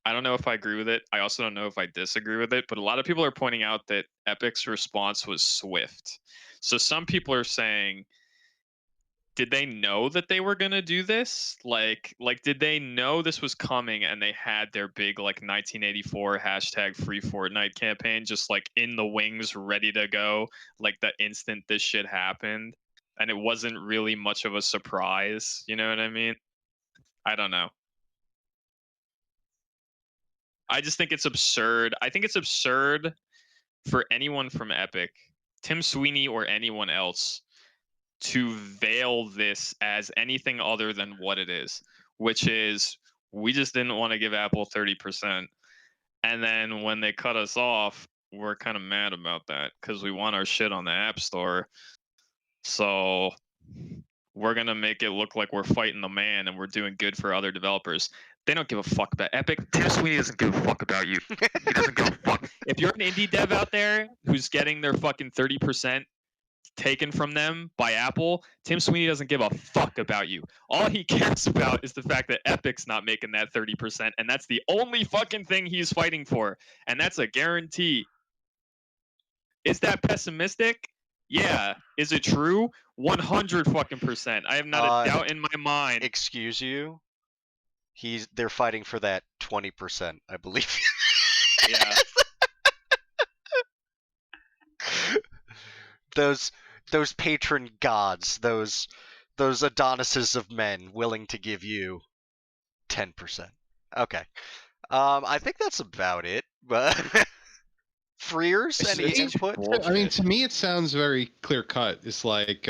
I don't know if I agree with it. I also don't know if I disagree with it. But a lot of people are pointing out that Epic's response was swift. So some people are saying, did they know that they were gonna do this? Like did they know this was coming and they had their big like 1984 hashtag free Fortnite campaign just like in the wings, ready to go, like the instant this shit happened, and it wasn't really much of a surprise. You know what I mean? I don't know. I just think it's absurd. I think it's absurd for anyone from Epic, Tim Sweeney or anyone else, to veil this as anything other than what it is, which is we just didn't want to give Apple 30%. And then when they cut us off, we're kind of mad about that because we want our shit on the App Store. So we're going to make it look like we're fighting the man and we're doing good for other developers. They don't give a fuck about Epic. Tim Sweeney doesn't give a fuck about you. He doesn't give a fuck. If you're an indie dev out there who's getting their fucking 30% taken from them by Apple, Tim Sweeney doesn't give a fuck about you. All he cares about is the fact that Epic's not making that 30%, and that's the only fucking thing he's fighting for, and that's a guarantee. Is that pessimistic? Yeah. Is it true? 100 fucking percent. I have not a doubt in my mind. Excuse you. They're fighting for that 20%, I believe. Yeah. Those patron gods, those Adonises of men willing to give you 10%. Okay. I think that's about it. But Freers, any input? I mean, to me, it sounds very clear cut. It's like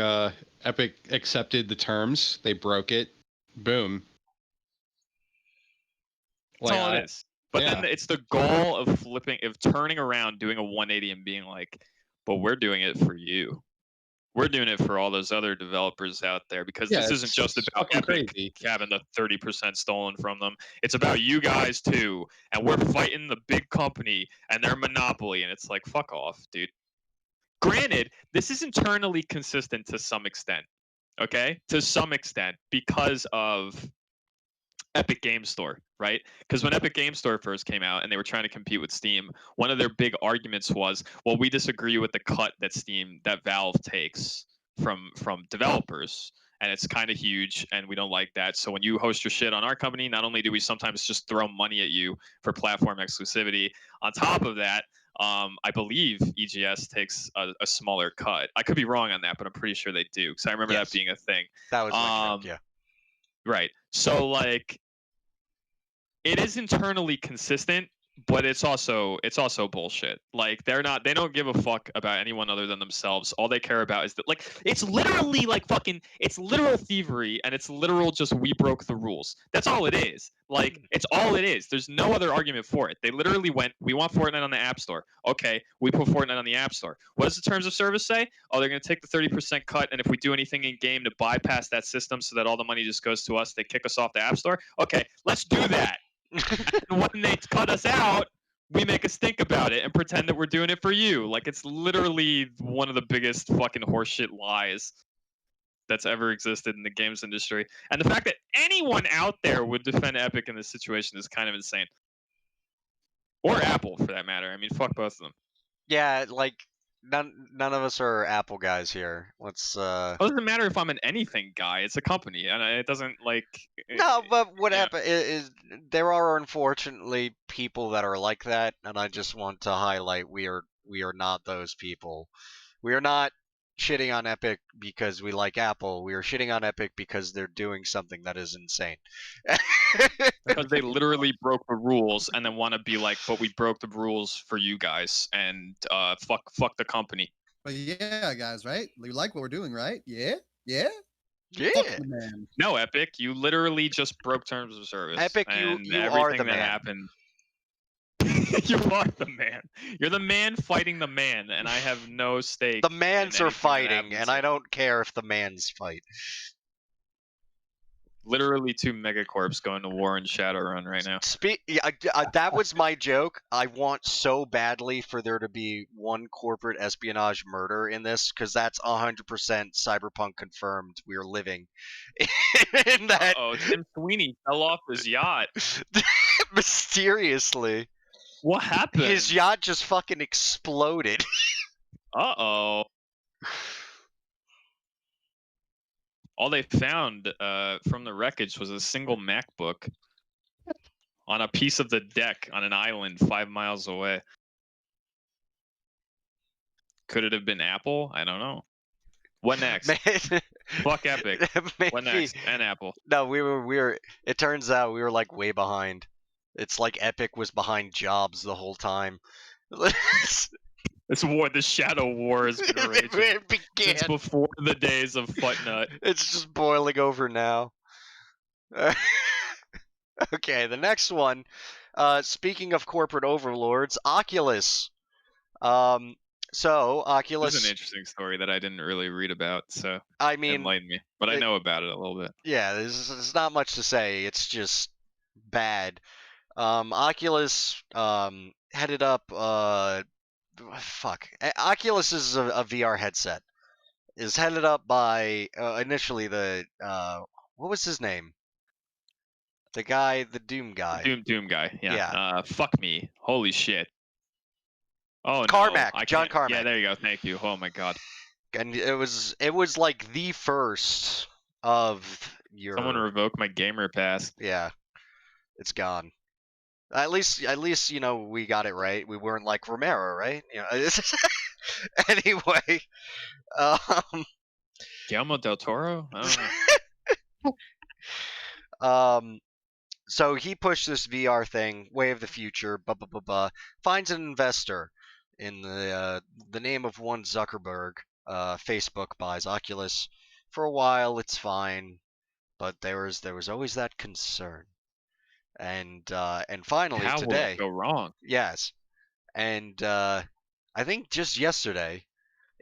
Epic accepted the terms, they broke it, boom. That's all it is. But then it's the goal of turning around, doing a 180 and being like, but we're doing it for you. We're doing it for all those other developers out there because this isn't just about Epic having the 30% stolen from them. It's about you guys too. And we're fighting the big company and their monopoly. And it's like, fuck off, dude. Granted, this is internally consistent to some extent. Okay? To some extent because of Epic Game Store, right? Because when Epic Game Store first came out and they were trying to compete with Steam, one of their big arguments was, well, we disagree with the cut that Valve takes from developers, and it's kind of huge, and we don't like that. So when you host your shit on our company, not only do we sometimes just throw money at you for platform exclusivity, on top of that, I believe EGS takes a smaller cut. I could be wrong on that, but I'm pretty sure they do, because I remember that being a thing. That was my joke, yeah. Right. So like, it is internally consistent, but it's also bullshit. Like they don't give a fuck about anyone other than themselves. All they care about is that, like, it's literally like it's literal thievery, and it's literal just we broke the rules. That's all it is. Like, it's all it is. There's no other argument for it. They literally went, we want Fortnite on the App Store. Okay, we put Fortnite on the App Store. What does the terms of service say? Oh, they're going to take the 30% cut, and if we do anything in game to bypass that system so that all the money just goes to us, they kick us off the App Store. Okay, let's do that. And when they cut us out, we make a stink about it and pretend that we're doing it for you. Like, it's literally one of the biggest fucking horseshit lies that's ever existed in the games industry. And the fact that anyone out there would defend Epic in this situation is kind of insane. Or Apple, for that matter. I mean, fuck both of them. Yeah, like, none of us are Apple guys here. Let's It doesn't matter if I'm an anything guy. It's a company, and it doesn't, like... No, but what happened is there are unfortunately people that are like that, and I just want to highlight we are not those people. We are not shitting on Epic because we like Apple. We are shitting on Epic because they're doing something that is insane. Because they literally broke the rules and then want to be like, but we broke the rules for you guys, and fuck the company. But yeah, guys, right? You like what we're doing, right? Yeah? Yeah? Yeah. Fuck the man. No, Epic, you literally just broke terms of service. Epic, and you are everything the that man. happened. You are the man. You're the man fighting the man, and I have no stake. The mans in are anything that fighting, happens. and I don't care if the mans fight. Literally 2 megacorps going to war in Shadowrun right now. That was my joke. I want so badly for there to be one corporate espionage murder in this, because that's 100% cyberpunk confirmed. We are living in that. Oh, Tim Sweeney fell off his yacht. Mysteriously, What happened? his yacht just fucking exploded. Uh-oh. All they found from the wreckage was a single MacBook on a piece of the deck on an island 5 miles away. Could it have been Apple? I don't know. What next? Fuck Epic. What next? And Apple. No, we were. It turns out we were like way behind. It's like Epic was behind Jobs the whole time. This war, the Shadow War has been raging It began. since before the days of Footnut. It's just boiling over now. Okay, the next one. Speaking of corporate overlords, Oculus. So This Oculus. is an interesting story that I didn't really read about, so I mean, enlighten me. But I know about it a little bit. yeah, there's not much to say. It's just bad. Oculus headed up. Oculus is a VR headset. Is headed up by initially the what was his name? The guy, the Doom guy. Doom guy. Yeah. Yeah. Fuck me. Holy shit. Oh Carmack, no. John can't- Carmack. Yeah, there you go. Thank you. Oh my god. And it was like the first of your. Someone revoke my gamer pass. Yeah, it's gone. At least you know we got it right. We weren't like Romero, right? You know. Anyway, Guillermo del Toro? I don't know. So he pushed this VR thing, way of the future, blah blah blah blah. Finds an investor in the name of one Zuckerberg. Facebook buys Oculus. For a while, it's fine, but there was always that concern. And finally How today, will it go wrong? yes, and I think just yesterday,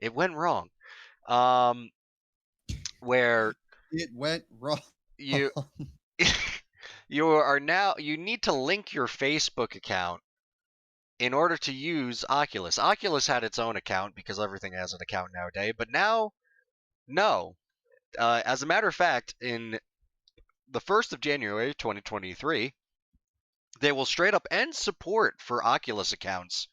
it went wrong. Where It went wrong. you you need to link your Facebook account in order to use Oculus. Oculus had its own account because everything has an account nowadays, but now, no. As a matter of fact, in the 1st of January 2023, they will straight up end support for Oculus accounts.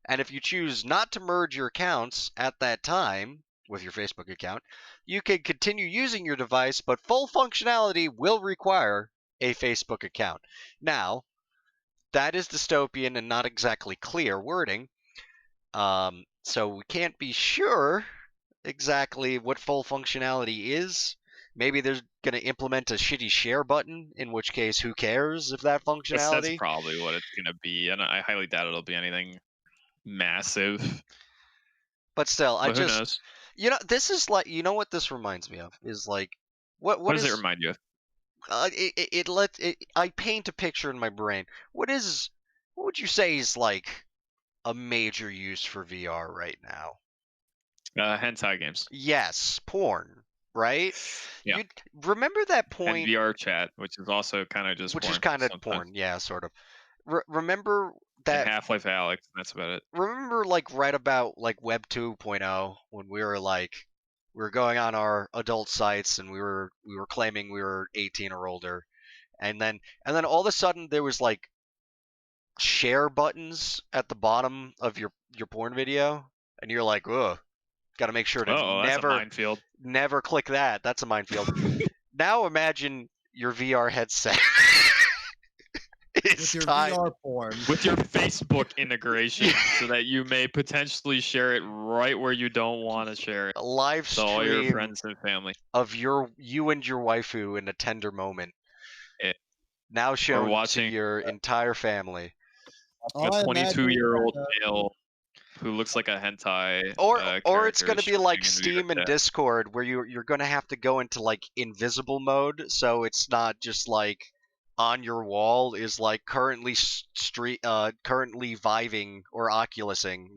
And if you choose not to merge your accounts at that time with your Facebook account, you can continue using your device, but full functionality will require a Facebook account. Now, that is dystopian and not exactly clear wording, so we can't be sure exactly what full functionality is. Maybe they're going to implement a shitty share button, in which case, who cares if that functionality? That's probably what it's going to be, and I highly doubt it'll be anything massive. But still, But who knows? you know, this is like, you know what this reminds me of is like, What does it remind you of? I paint a picture in my brain. What would you say is like a major use for VR right now? Hentai games. Yes, porn, right? Yeah. You remember that And point, VR chat, which is also kind of just which porn is kind of sometimes. porn, yeah, sort of. Remember And that? Half-Life Alex, that's about it. Remember, like right about like Web 2.0 when we were going on our adult sites and we were claiming we were 18 or older. And then all of a sudden there was like share buttons at the bottom of your porn video, and you're like, ugh, got to make sure to That's a minefield. never click that. That's a minefield. Now imagine your VR headset. With your VR porn. With your Facebook integration, so that you may potentially share it right where you don't want to share it. A live So all your stream friends and family. of you and your waifu in a tender moment. Yeah. Now shown to watching- your entire family. All A I imagine 22-year-old is that, male who looks like a hentai. Or it's character going to be shooting like in VR Steam and chat. Discord, where you're going to have to go into like invisible mode, so it's not just like on your wall is like currently currently viving or oculusing,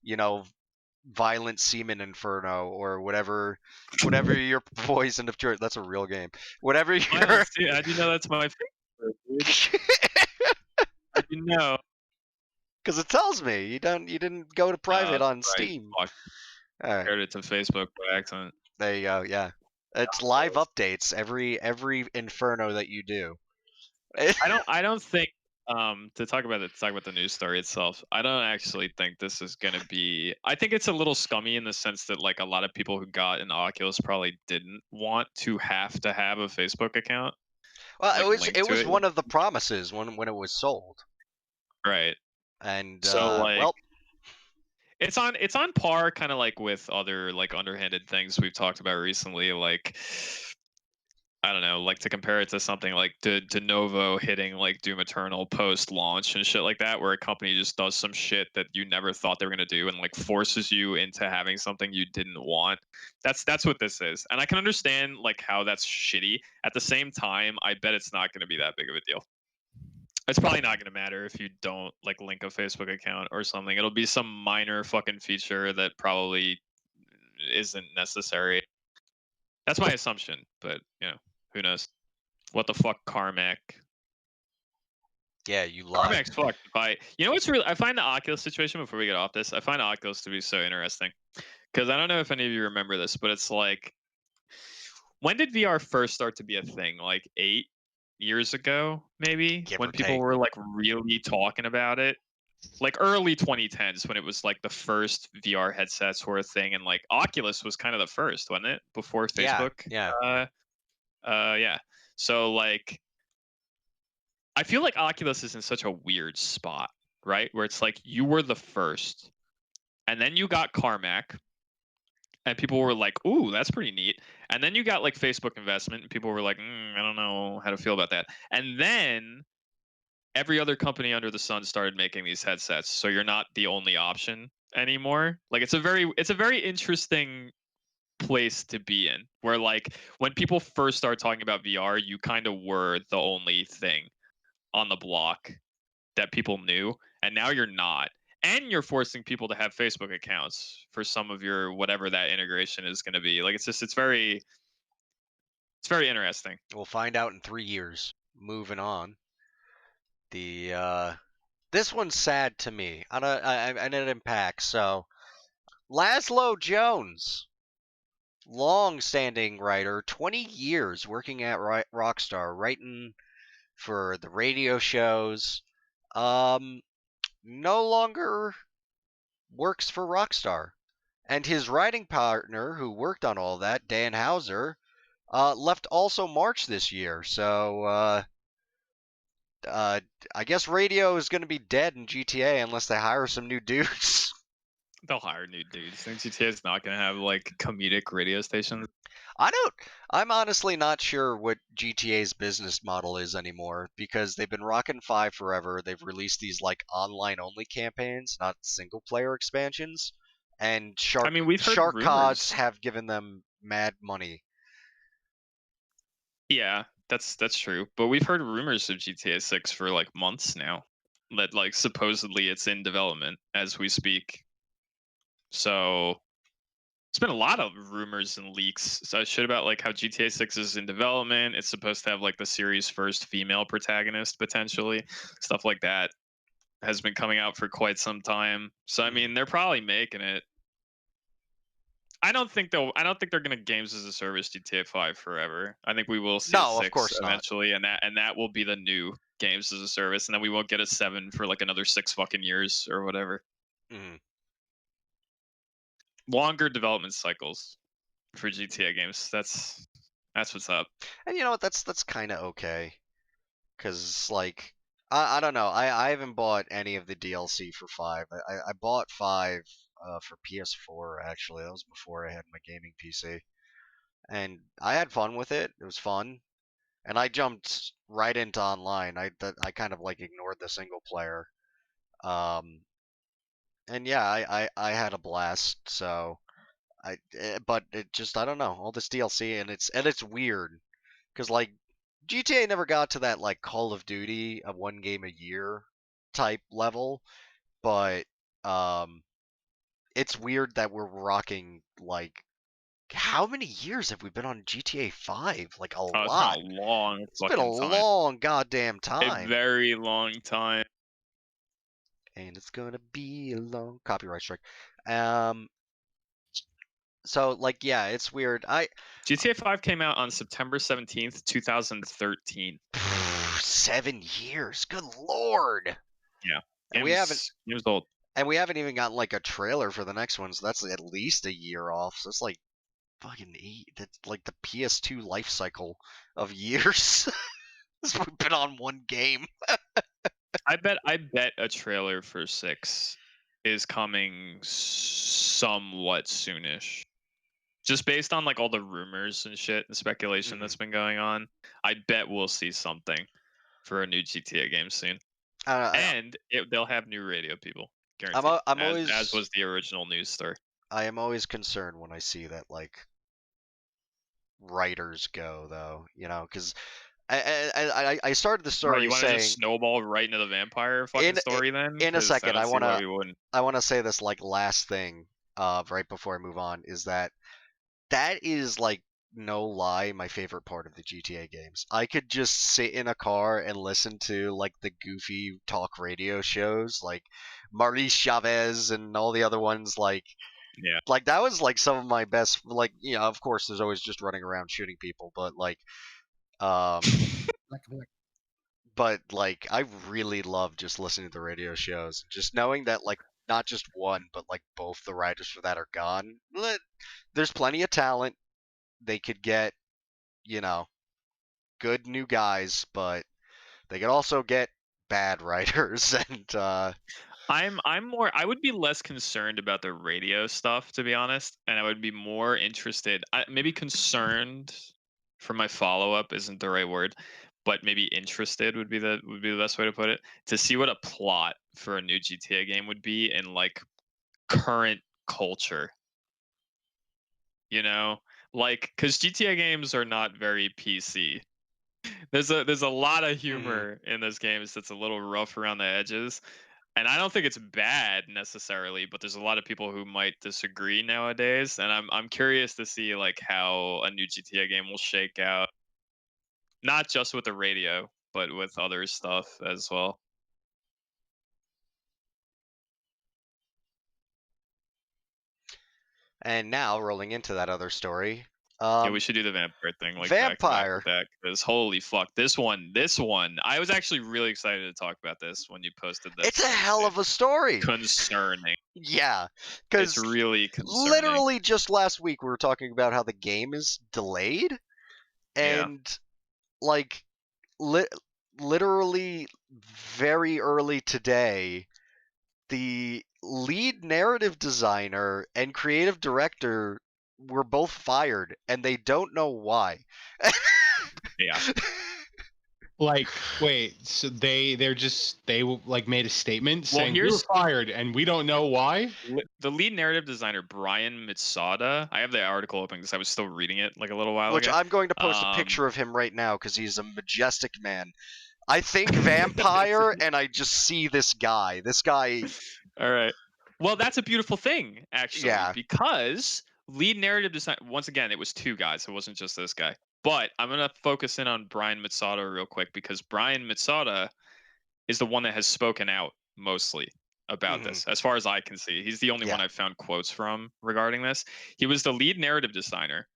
you know, Violent Semen Inferno or whatever your poison of choice. That's a real game. Whatever your I do know that's my favorite. Dude. I do know. because it tells me you didn't go to private on Right. Steam. Fuck, All right. shared it to Facebook by accident. There you go. Yeah, it's live updates every Inferno that you do. I don't think to talk about the news story itself. I don't actually think this is gonna be. I think it's a little scummy in the sense that like a lot of people who got an Oculus probably didn't want to have a Facebook account. Well, Like, it linked to was it. one of the promises when it was sold, Right. and So like, well, it's on par kind of like with other like underhanded things we've talked about recently, like I don't know, like to compare it to something like De Novo hitting like Doom Eternal post launch and shit like that, where a company just does some shit that you never thought they were gonna do and like forces you into having something you didn't want. That's what this is, and I can understand like how that's shitty. At the same time, I bet it's not gonna be that big of a deal. It's probably not gonna matter if you don't like link a Facebook account or something. It'll be some minor fucking feature that probably isn't necessary. That's my assumption, but you know, who knows? What the fuck, Carmack? yeah, you lied. Carmack's fucked. You know what's really? I find the Oculus situation before we get off this. I find Oculus to be so interesting because I don't know if any of you remember this, but it's like, when did VR first start to be a thing? Like 8 years ago, maybe, Give when or people take. were like really talking about it. Like early 2010s when it was like the first VR headsets were a thing, and like Oculus was kind of the first, wasn't it? Before Facebook. Yeah. Yeah. So like, I feel like Oculus is in such a weird spot, right? Where it's like you were the first, and then you got Carmack, and people were like, "Ooh, that's pretty neat." And then you got like Facebook investment, and people were like, "I don't know how to feel about that." And then every other company under the sun started making these headsets, so you're not the only option anymore. Like it's a very interesting place to be in, where like when people first start talking about VR, you kind of were the only thing on the block that people knew, and now you're not. And you're forcing people to have Facebook accounts for some of your whatever that integration is going to be. Like it's very interesting. We'll find out in 3 years. Moving on. This one's sad to me. And it impacts. So, Lazlow Jones, long-standing writer, 20 years working at Rockstar, writing for the radio shows, no longer works for Rockstar. And his writing partner, who worked on all that, Dan Houser, left also March this year. So, I guess radio is going to be dead in GTA unless they hire some new dudes. They'll hire new dudes. I think GTA is not going to have like comedic radio stations. I'm honestly not sure what GTA's business model is anymore, because they've been rocking 5 forever. They've released these like online only campaigns, not single player expansions. And we've heard Shark rumors. Gods have given them mad money. Yeah, that's true. But we've heard rumors of GTA 6 for like months now. That like supposedly it's in development as we speak. So it's been a lot of rumors and leaks. So shit about like how GTA 6 is in development. It's supposed to have like the series' first female protagonist potentially. Stuff like that has been coming out for quite some time. So I mean, they're probably making it. I don't think they're gonna games as a service GTA 5 forever. I think we will see a 6 of course eventually, and that will be the new games as a service, and then we won't get a 7 for like another 6 fucking years or whatever. Mm-hmm. Longer development cycles for GTA games. That's what's up. And you know what? That's kind of okay, because like I don't know. I haven't bought any of the DLC for 5. I bought 5 for PS4 actually. That was before I had my gaming PC, and I had fun with it. It was fun, and I jumped right into online. I kind of like ignored the single player, and yeah, I had a blast. So but it just, I don't know, all this DLC, and it's weird, because like GTA never got to that like Call of Duty, a 1 game a year type level, but it's weird that we're rocking like, how many years have we been on GTA 5? Like a lot. It's been a long It's been a long goddamn time. A very long time. And it's gonna be a long copyright strike. So like, yeah, it's weird. GTA 5 came out on September 17th, 2013. 7 years. Good lord. Yeah. And we haven't Years old. even gotten like a trailer for the next one, so that's at least a year off. So it's like fucking 8. That's like the PS2 life cycle of years. We've been on one game. I bet a trailer for 6 is coming somewhat soonish. Just based on like all the rumors and shit and speculation that's been going on, I bet we'll see something for a new GTA game soon. And they'll have new radio people, guaranteed. I'm always, as was the original news story. I am always concerned when I see that like writers go though, because I started the story you want to saying just snowball right into the vampire fucking story then? in a 'Cause second. don't I see want why we wouldn't. to say this like last thing right before I move on is that is like no lie my favorite part of the GTA games. I could just sit in a car and listen to like the goofy talk radio shows like Maurice Chavez and all the other ones like that was like some of my best, like, of course there's always just running around shooting people, but like but like I really love just listening to the radio shows, just knowing that like not just one but like both the writers for that are gone. There's plenty of talent. They could get good new guys, but they could also get bad writers. And I would be less concerned about the radio stuff, to be honest, and I would be more interested, maybe concerned for my follow-up isn't the right word, but maybe interested would be the best way to put it, to see what a plot for a new GTA game would be in like current culture. Like, because GTA games are not very PC. There's a lot of humor in those games that's a little rough around the edges. And I don't think it's bad necessarily, but there's a lot of people who might disagree nowadays, and I'm curious to see like how a new GTA game will shake out, not just with the radio, but with other stuff as well. And now rolling into that other story. Yeah, we should do the vampire thing. Like vampire. Because holy fuck, this one. I was actually really excited to talk about this when you posted this. It's a hell of a story. Concerning. Yeah, because it's really concerning. Literally just last week we were talking about how the game is delayed, and like literally very early today, the lead narrative designer and creative director were both fired, and they don't know why. Yeah. Like, wait, so they like made a statement saying you're fired and we don't know why? The lead narrative designer, Brian Mitsoda, I have the article open because I was still reading it like a little while ago. Which I'm going to post a picture of him right now because he's a majestic man. I think vampire and I just see this guy. All right. Well, that's a beautiful thing, actually. Yeah. Because lead narrative design, once again, it was 2 guys. It wasn't just this guy. But I'm going to focus in on Brian Mitsoda real quick, because Brian Mitsoda is the one that has spoken out mostly about this, as far as I can see. He's the only one I've found quotes from regarding this. He was the lead narrative designer.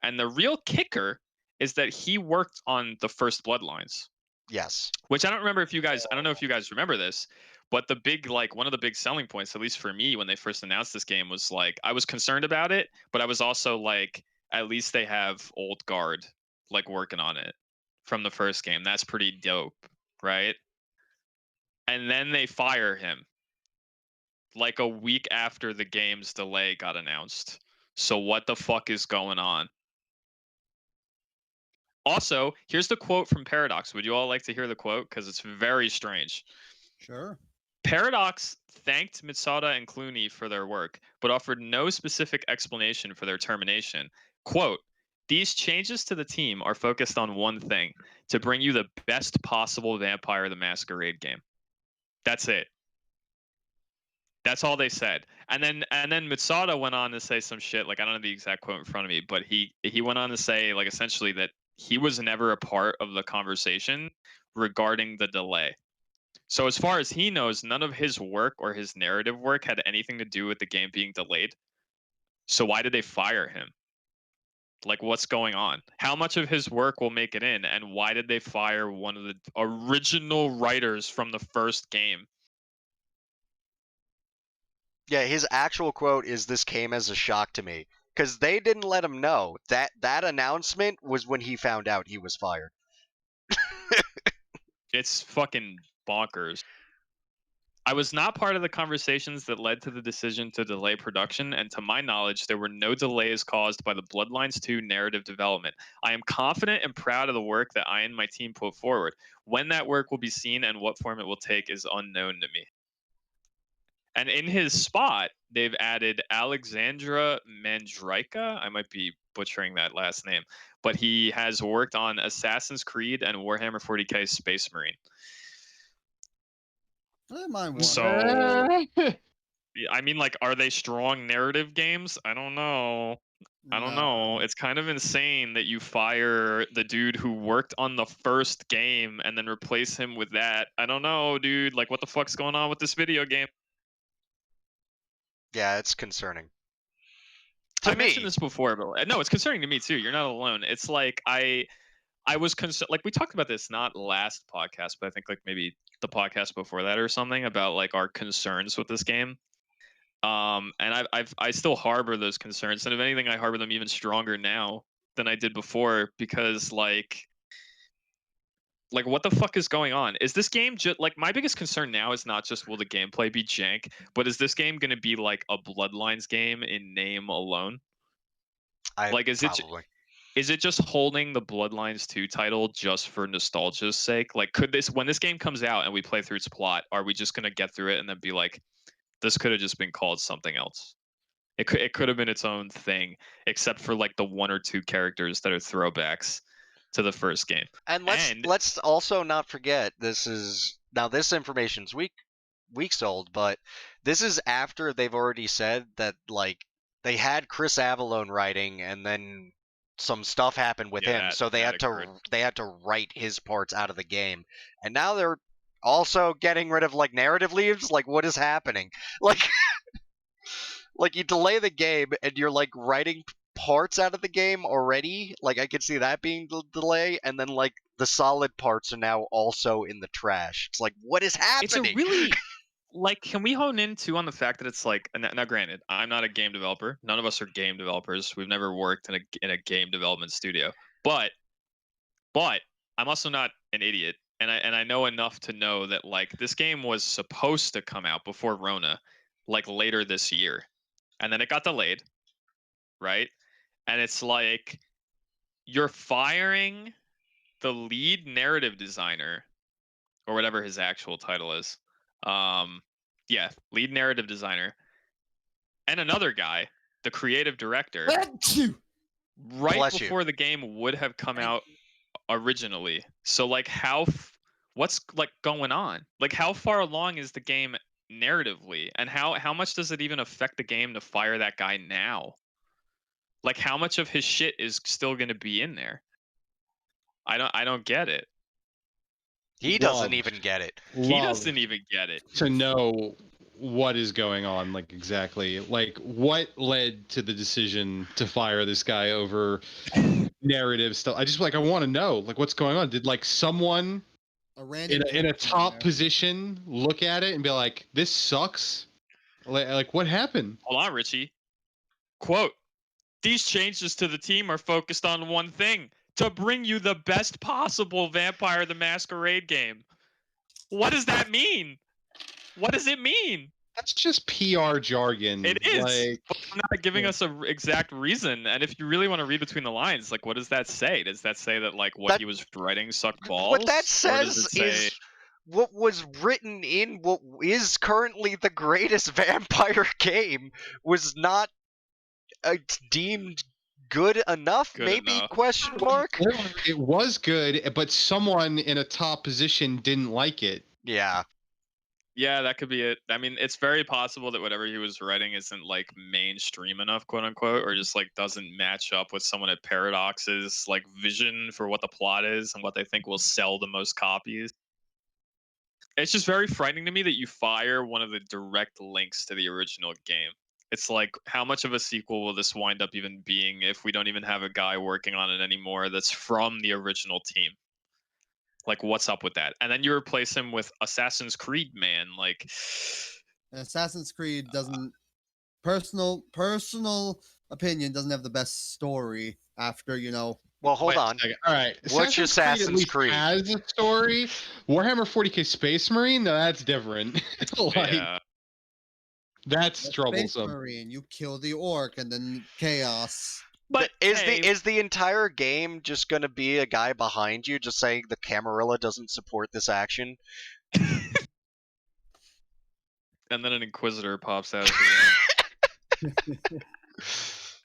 And the real kicker is that he worked on the first Bloodlines. Yes. Which I don't know if you guys remember this, but the big, like, one of the big selling points, at least for me, when they first announced this game was like, I was concerned about it, but I was also like, at least they have old guard like working on it from the first game. That's pretty dope, right? And then they fire him like a week after the game's delay got announced. So what the fuck is going on? Also, here's the quote from Paradox. Would you all like to hear the quote? Because it's very strange. Sure. Paradox thanked Mitsoda and Clooney for their work, but offered no specific explanation for their termination. Quote, "These changes to the team are focused on one thing, to bring you the best possible Vampire the Masquerade game." That's it. That's all they said. And then Mitsoda went on to say some shit, like, I don't have the exact quote in front of me, but he went on to say, like, essentially that he was never a part of the conversation regarding the delay. So as far as he knows, none of his work or his narrative work had anything to do with the game being delayed. So why did they fire him? Like, what's going on? How much of his work will make it in, and why did they fire one of the original writers from the first game? Yeah, his actual quote is, "This came as a shock to me," because they didn't let him know that announcement was when he found out he was fired. It's fucking bonkers. I was not part of the conversations that led to the decision to delay production, and to my knowledge, there were no delays caused by the Bloodlines 2 narrative development. I am confident and proud of the work that I and my team put forward. When that work will be seen and what form it will take is unknown to me. And in his spot, they've added Alexandra Mandryka. I might be butchering that last name, but he has worked on Assassin's Creed and Warhammer 40k Space Marine. I don't mind one. So, I mean, like, are they strong narrative games? I don't know. I don't know. It's kind of insane that you fire the dude who worked on the first game and then replace him with that. I don't know, dude. Like, what the fuck's going on with this video game? Yeah, it's concerning. I mentioned this before, but no, it's concerning to me too. You're not alone. It's like I was concerned. Like, we talked about this not last podcast, but I think like maybe the podcast before that or something about like our concerns with this game. And I still harbor those concerns, and if anything, I harbor them even stronger now than I did before, because like what the fuck is going on? Is this game just like, my biggest concern now is not just will the gameplay be jank, but is this game going to be like a Bloodlines game in name alone? Is it just holding the Bloodlines 2 title just for nostalgia's sake? Like, could this, when this game comes out and we play through its plot, are we just going to get through it and then be like, this could have just been called something else? It could have been its own thing, except for like the one or two characters that are throwbacks to the first game. And let's also not forget, this information's weeks old, but this is after they've already said that like they had Chris Avellone writing, and then some stuff happened with him, so they had to write his parts out of the game, and now they're also getting rid of like narrative leads. Like, what is happening? Like, like you delay the game and you're like writing parts out of the game already. Like, I could see that being the delay, and then like the solid parts are now also in the trash. It's like, what is happening? It's a really like, can we hone in too on the fact that it's like, now granted, I'm not a game developer. None of us are game developers. We've never worked in a game development studio. But I'm also not an idiot, and I know enough to know that like this game was supposed to come out before Rona, like later this year, and then it got delayed, right? And it's like, you're firing the lead narrative designer, or whatever his actual title is. Lead narrative designer, and another guy, the creative director, right before the game would have come out originally. So like, what's like going on? Like, how far along is the game narratively, and how much does it even affect the game to fire that guy now? Like, how much of his shit is still going to be in there? I don't get it. He doesn't even get it. He doesn't even get it. To know what is going on, like exactly, like what led to the decision to fire this guy over narrative stuff. I want to know, like, what's going on. Did like someone in a top position look at it and be like, this sucks? Like what happened? Hold on, Richie. Quote, "These changes to the team are focused on one thing: to bring you the best possible Vampire the Masquerade game." What does that mean? What does it mean? That's just PR jargon. It is, but they're not giving us an exact reason. And if you really want to read between the lines, like, what does that say? Does that say that like what he was writing sucked balls? What that says is what was written in what is currently the greatest vampire game was not deemed good enough, maybe? Question mark. It was good, but someone in a top position didn't like it. Yeah, that could be it. I mean, it's very possible that whatever he was writing isn't like mainstream enough, quote unquote, or just like doesn't match up with someone at Paradox's like vision for what the plot is and what they think will sell the most copies. It's just very frightening to me that you fire one of the direct links to the original game. It's like, how much of a sequel will this wind up even being if we don't even have a guy working on it anymore that's from the original team? Like, what's up with that? And then you replace him with Assassin's Creed man. Like, Assassin's Creed doesn't personal opinion doesn't have the best story after, you know. Well, hold Wait a on. second. All right. Which Assassin's at least Creed? has a story. Warhammer 40k Space Marine, no, that's different. Like, yeah. that's Space troublesome. Marine, you kill the orc and then chaos. But hey, Is the entire game just gonna be a guy behind you just saying the Camarilla doesn't support this action? and then an Inquisitor pops out.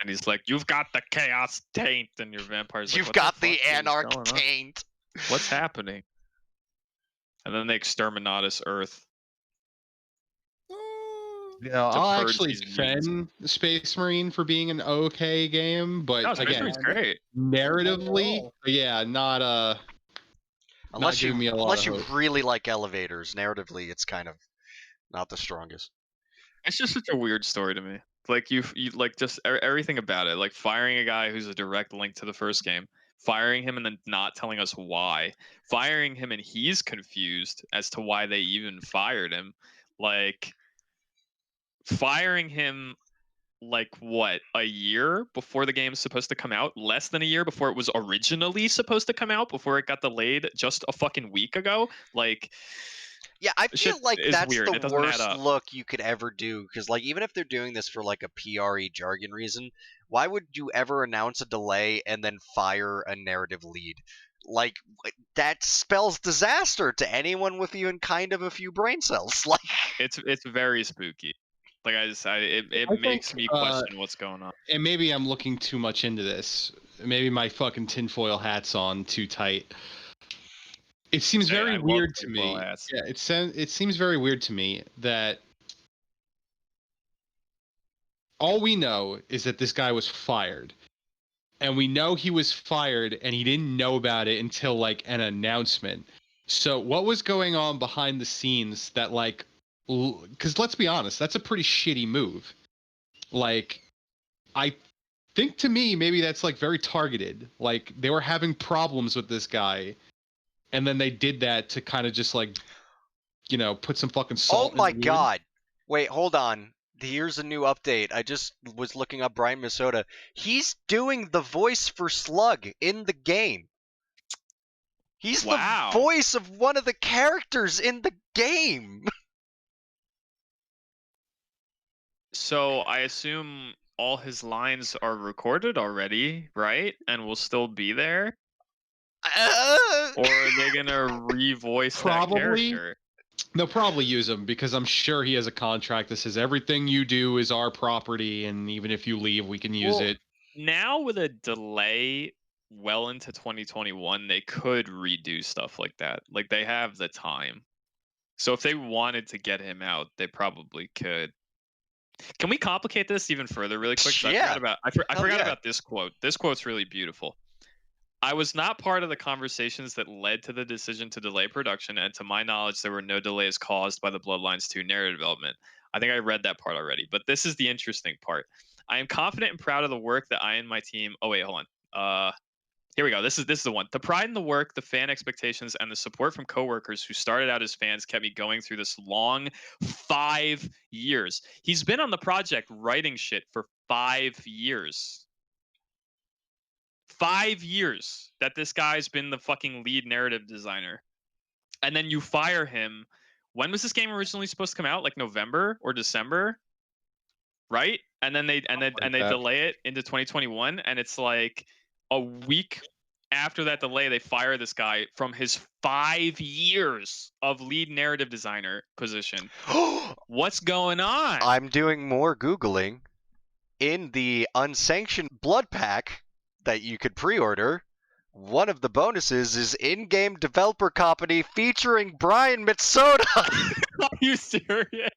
And he's like, "You've got the chaos taint," and your vampire's like, You've "What got the the fuck is Anarch going on? taint. What's happening?" And then they exterminatus Earth. You know, to I'll purge actually these mutants. defend the Space Marine for being an okay game, but No, Space again, Marine's great. narratively, all. yeah, not Unless you giving me a lot unless of you hope. really like elevators, narratively it's kind of not the strongest. It's just such a weird story to me. Like you like just everything about it. Like firing a guy who's a direct link to the first game, firing him and then not telling us why, firing him and he's confused as to why they even fired him. Like firing him like what, a year before the game's supposed to come out, less than a year before it was originally supposed to come out, before it got delayed just a fucking week ago. Like, Yeah, I feel shit like is that's weird. the It doesn't add worst up. look you could ever do, because like even if they're doing this for like a PRE jargon reason, why would you ever announce a delay and then fire a narrative lead? Like that spells disaster to anyone with even kind of a few brain cells. Like It's very spooky. Like it I makes think, me question what's going on. and maybe I'm looking too much into this. Maybe my fucking tinfoil hat's on too tight. It seems Hey, I very love weird to tinfoil me. hats. Yeah, it seems very weird to me that all we know is that this guy was fired. And we know he was fired and he didn't know about it until like an announcement. So what was going on behind the scenes that like, because let's be honest, that's a pretty shitty move. Like, I think to me, maybe that's like very targeted. Like they were having problems with this guy. And then they did that to kind of just like, you know, put some fucking salt oh my in the wound. god. Wait, hold on. Here's a new update. I just was looking up Brian Minnesota. He's doing the voice for Slug in the game. He's Wow. the voice of one of the characters in the game. So I assume all his lines are recorded already, right? And will still be there? Or are they gonna revoice Probably. that character? They'll probably use him because I'm sure he has a contract that says everything you do is our property, and even if you leave, we can use Well, it. Now with a delay well into 2021, they could redo stuff like that. Like they have the time. So if they wanted to get him out, they probably could. Can we complicate this even further really quick? 'Cause Yeah. I Hell forgot yeah. about this quote. This quote's really beautiful. I was not part of the conversations that led to the decision to delay production, and to my knowledge, there were no delays caused by the Bloodlines 2 narrative development. I think I read that part already, but this is the interesting part. I am confident and proud of the work that I and my team. Oh wait, hold on. Here we go. This is the one. The pride in the work, the fan expectations, and the support from coworkers who started out as fans kept me going through this long 5 years. He's been on the project writing shit for 5 years. 5 years that this guy's been the fucking lead narrative designer. And then you fire him. When was this game originally supposed to come out? Like November or December? Right? And then they delay it into 2021, and it's like a week after that delay they fire this guy from his 5 years of lead narrative designer position. What's going on? I'm doing more Googling. In the unsanctioned blood pack that you could pre-order, one of the bonuses is in-game developer company featuring Brian Mitsoda. Are you serious?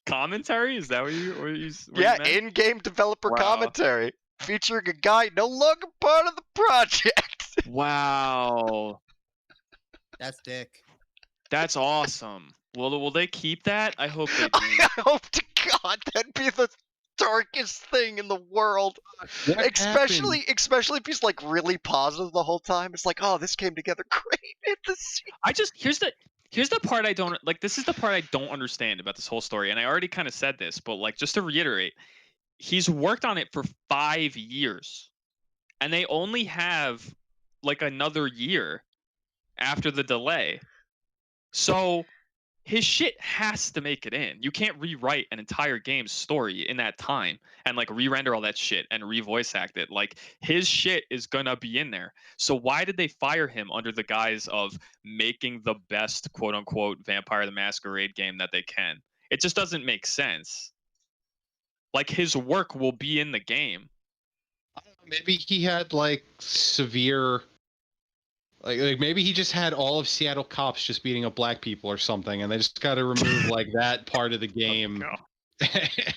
Commentary? Is that what you Yeah, meant? in-game developer Wow. commentary featuring a guy no longer part of the project. Wow. That's dick. That's awesome. Will they keep that? I hope they do. I hope to god, that'd be the darkest thing in the world. What Especially if he's like really positive the whole time. It's like, oh, this came together great. Here's the part I don't like. This is the part I don't understand about this whole story, and I already kind of said this, but like just to reiterate, he's worked on it for 5 years, and they only have like another year after the delay. So his shit has to make it in. You can't rewrite an entire game's story in that time and like re-render all that shit and re-voice act it. Like his shit is gonna be in there. So why did they fire him under the guise of making the best quote unquote Vampire the Masquerade game that they can? It just doesn't make sense. Like his work will be in the game. Maybe he had like severe, like maybe he just had all of Seattle cops just beating up black people or something, and they just got to remove like that part of the game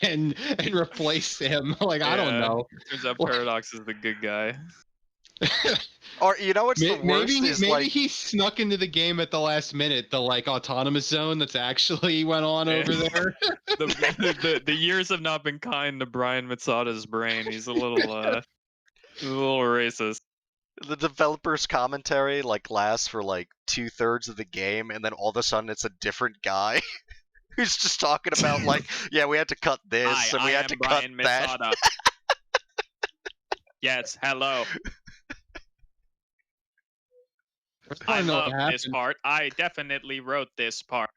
and replace him. Like I don't know. Turns out Paradox is the good guy. Or you know what's the worst is maybe like he snuck into the game at the last minute, the like autonomous zone that's actually went on over there. The years have not been kind to Brian Matsada's brain. He's a little racist. the developer's commentary like lasts for like 2/3 of the game, and then all of a sudden it's a different guy who's just talking about like, yeah, we had to cut this and we had to cut that. Yes, hello. I I know what love this happened. part. I definitely wrote this part.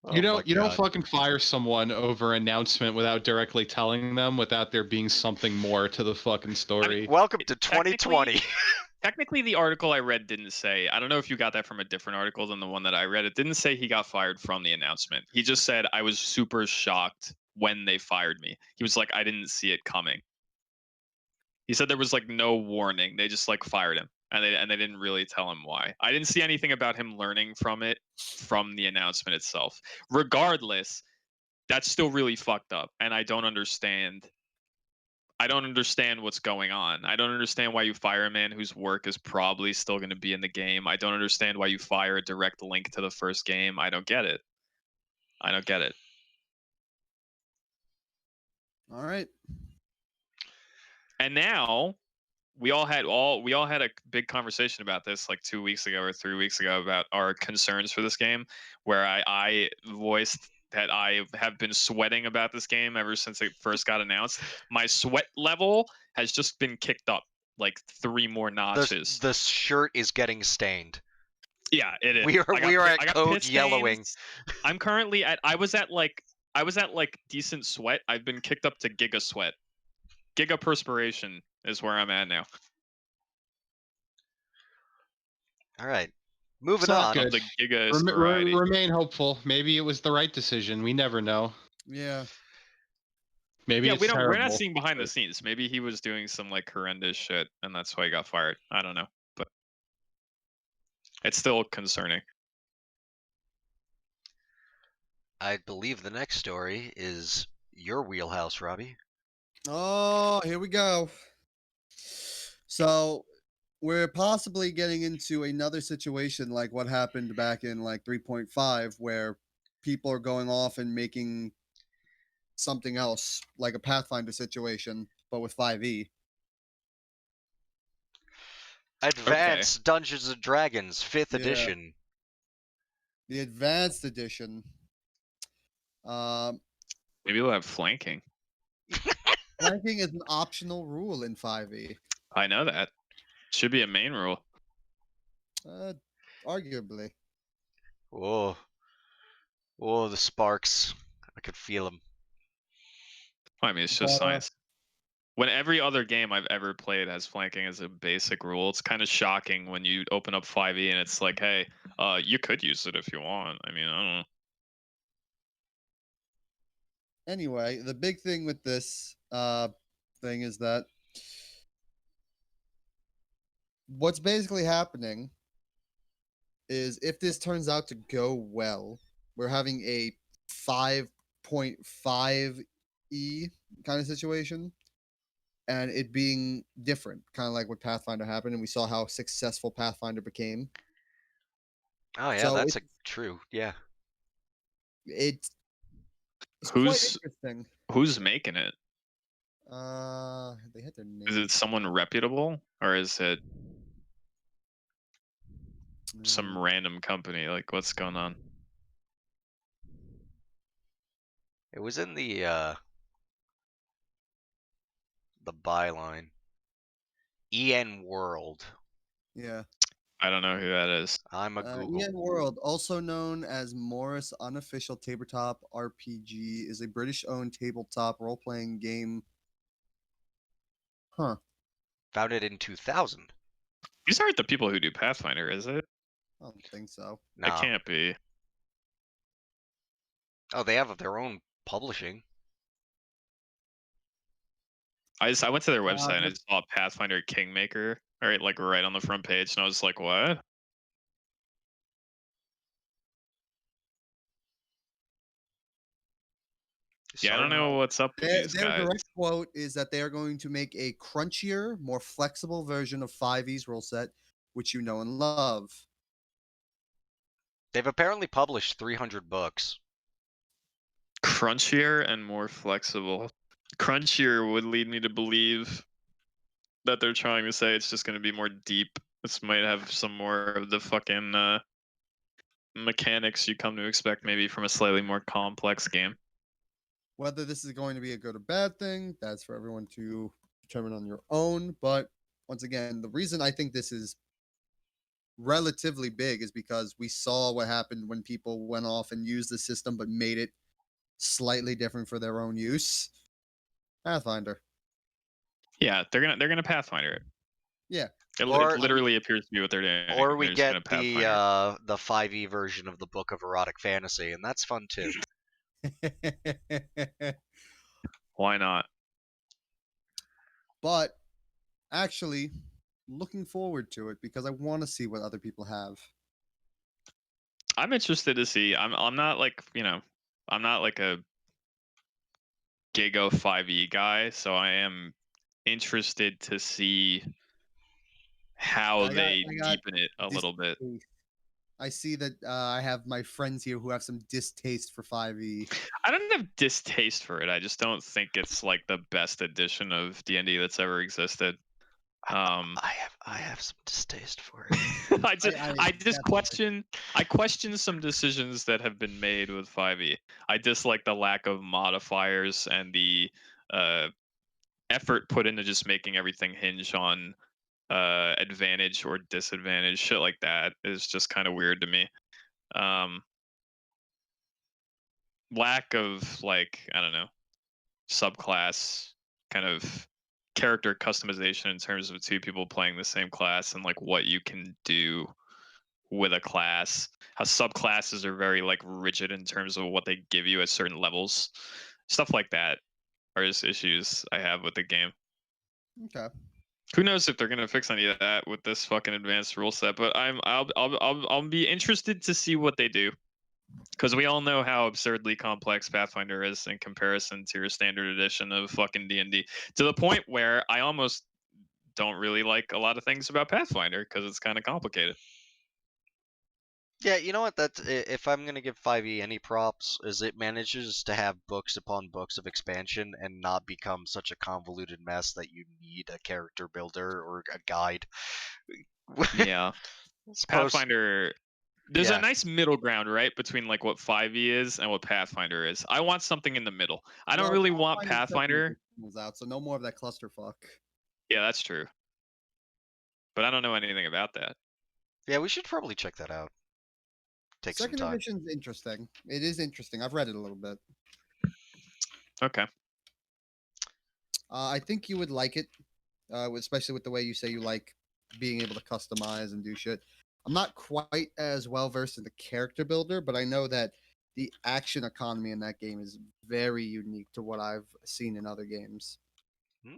Oh You my don't God. fucking fire someone over announcement without directly telling them, without there being something more to the fucking story. Welcome to 2020. Technically, the article I read didn't say. I don't know if you got that from a different article than the one that I read. It didn't say he got fired from the announcement. He just said, I was super shocked when they fired me. He was like, I didn't see it coming. He said there was like no warning. They just like fired him. And they didn't really tell him why. I didn't see anything about him learning from it from the announcement itself. Regardless, that's still really fucked up, and I don't understand. I don't understand what's going on. I don't understand why you fire a man whose work is probably still going to be in the game. I don't understand why you fire a direct link to the first game. I don't get it. I don't get it. All right. And now we all had a big conversation about this like 2 weeks ago or 3 weeks ago about our concerns for this game, where I voiced that I have been sweating about this game ever since it first got announced. My sweat level has just been kicked up like 3 more notches. The shirt is getting stained. Yeah, it is. We are I at got code piss yellowing. stains. I'm currently at I was at like decent sweat. I've been kicked up to giga sweat. Giga perspiration is where I'm at now. All right, moving It's not on. good. The giga variety. Remain hopeful. Maybe it was the right decision. We never know. Yeah. Maybe Yeah, it's we're not terrible. seeing behind the scenes. Maybe he was doing some like horrendous shit, and that's why he got fired. I don't know, but it's still concerning. I believe the next story is your wheelhouse, Robbie. Oh, here we go. So we're possibly getting into another situation like what happened back in like 3.5, where people are going off and making something else, like a Pathfinder situation, but with 5e. Advanced Dungeons and Dragons 5th Yeah. edition. The advanced edition. Maybe we'll have flanking. Ranking is an optional rule in 5e. I know that. Should be a main rule. Arguably. Whoa. Whoa, the sparks. I could feel them. I mean, it's just But, science. When every other game I've ever played has flanking as a basic rule, it's kind of shocking when you open up 5e and it's like, hey, you could use it if you want. I mean, I don't know. Anyway, the big thing with this thing is that what's basically happening is if this turns out to go well, we're having a 5.5e kind of situation, and it being different, kind of like what Pathfinder happened, and we saw how successful Pathfinder became. Oh yeah, So that's true. Yeah. It's It's quite Who's interesting. who's making it? They had their name. Is it someone reputable or is it some random company? Like, what's going on? It was in the byline. EN World. Yeah. I don't know who that is. I'm a Google. EN World, also known as Morris Unofficial Tabletop RPG, is a British-owned tabletop role-playing game. Huh. Founded in 2000. These aren't the people who do Pathfinder, is it? I don't think so. Nah. It can't be. Oh, they have their own publishing. I went to their website and I but- saw Pathfinder Kingmaker, right, like right on the front page, and I was like, what? Yeah, I don't know what's up with these Their guys. direct quote is that they are going to make a crunchier, more flexible version of 5e's rule set, which you know and love. They've apparently published 300 books. Crunchier and more flexible. Crunchier would lead me to believe that they're trying to say it's just going to be more deep. This might have some more of the fucking mechanics you come to expect maybe from a slightly more complex game. Whether this is going to be a good or bad thing, that's for everyone to determine on your own. But once again, the reason I think this is relatively big is because we saw what happened when people went off and used the system but made it slightly different for their own use. Pathfinder. Yeah, they're gonna Pathfinder it. Yeah. It Or- literally appears to be what they're doing. Or They're we just get gonna Pathfinder it. the 5e version of the Book of Erotic Fantasy, and that's fun too. Why not? But actually, looking forward to it because I want to see what other people have. I'm interested to see. I'm not like, I'm not like a Giga 5e guy, so I am interested to see how they I got deepen it a little bit. I see that I have my friends here who have some distaste for 5e. I don't have distaste for it. I just don't think it's like the best edition of D&D that's ever existed. I have some distaste for it. I just definitely. question some decisions that have been made with 5e. I dislike the lack of modifiers and the effort put into just making everything hinge on advantage or disadvantage. Shit like that is just kind of weird to me. Lack of, like, I don't know, subclass kind of character customization in terms of two people playing the same class and like what you can do with a class. How subclasses are very like rigid in terms of what they give you at certain levels. Stuff like that are just issues I have with the game. Okay. Who knows if they're gonna fix any of that with this fucking advanced rule set? But I'll be interested to see what they do, because we all know how absurdly complex Pathfinder is in comparison to your standard edition of fucking D&D. To the point where I almost don't really like a lot of things about Pathfinder because it's kind of complicated. Yeah, you know what? That's if I'm gonna give 5e any props, is it manages to have books upon books of expansion and not become such a convoluted mess that you need a character builder or a guide. Yeah, Suppose- Pathfinder. There's Yeah. a nice middle ground, right, between like what 5e is and what Pathfinder is. I want something in the middle. I don't Well, really want Pathfinder's Pathfinder. technically comes out, so no more of that clusterfuck. Yeah, that's true. But I don't know anything about that. Yeah, we should probably check that out. Take Second some time. edition's interesting. It is interesting. I've read it a little bit. Okay. I think you would like it, especially with the way you say you like being able to customize and do shit. I'm not quite as well versed in the character builder, but I know that the action economy in that game is very unique to what I've seen in other games. Hmm.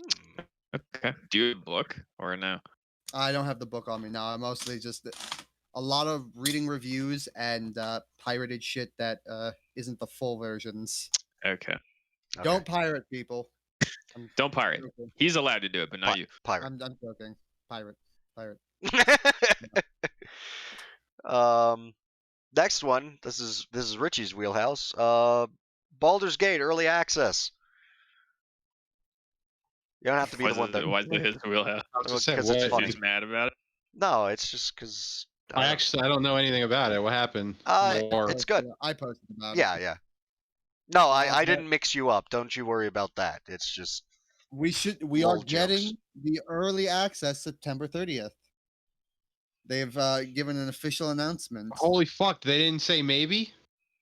Okay. Do you have a book or no? I don't have the book on me now. I'm mostly just a lot of reading reviews and pirated shit that isn't the full versions. Okay. Okay. Don't pirate, people. Don't pirate. joking. He's allowed to do it, but not you. Pirate. I'm joking. Pirate. Next one. This is Richie's wheelhouse. Baldur's Gate early access. You don't have to be the one that. Why is it his wheelhouse? I was just saying, Because it's what- funny. He's mad about it. No, it's just because. I don't know anything about it. What happened? More. It's good. I posted about it. Yeah. No, I Okay. didn't mix you up. Don't you worry about that. It's just. We are Lol getting jokes. the early access September 30th. They've given an official announcement. Holy fuck! They didn't say maybe.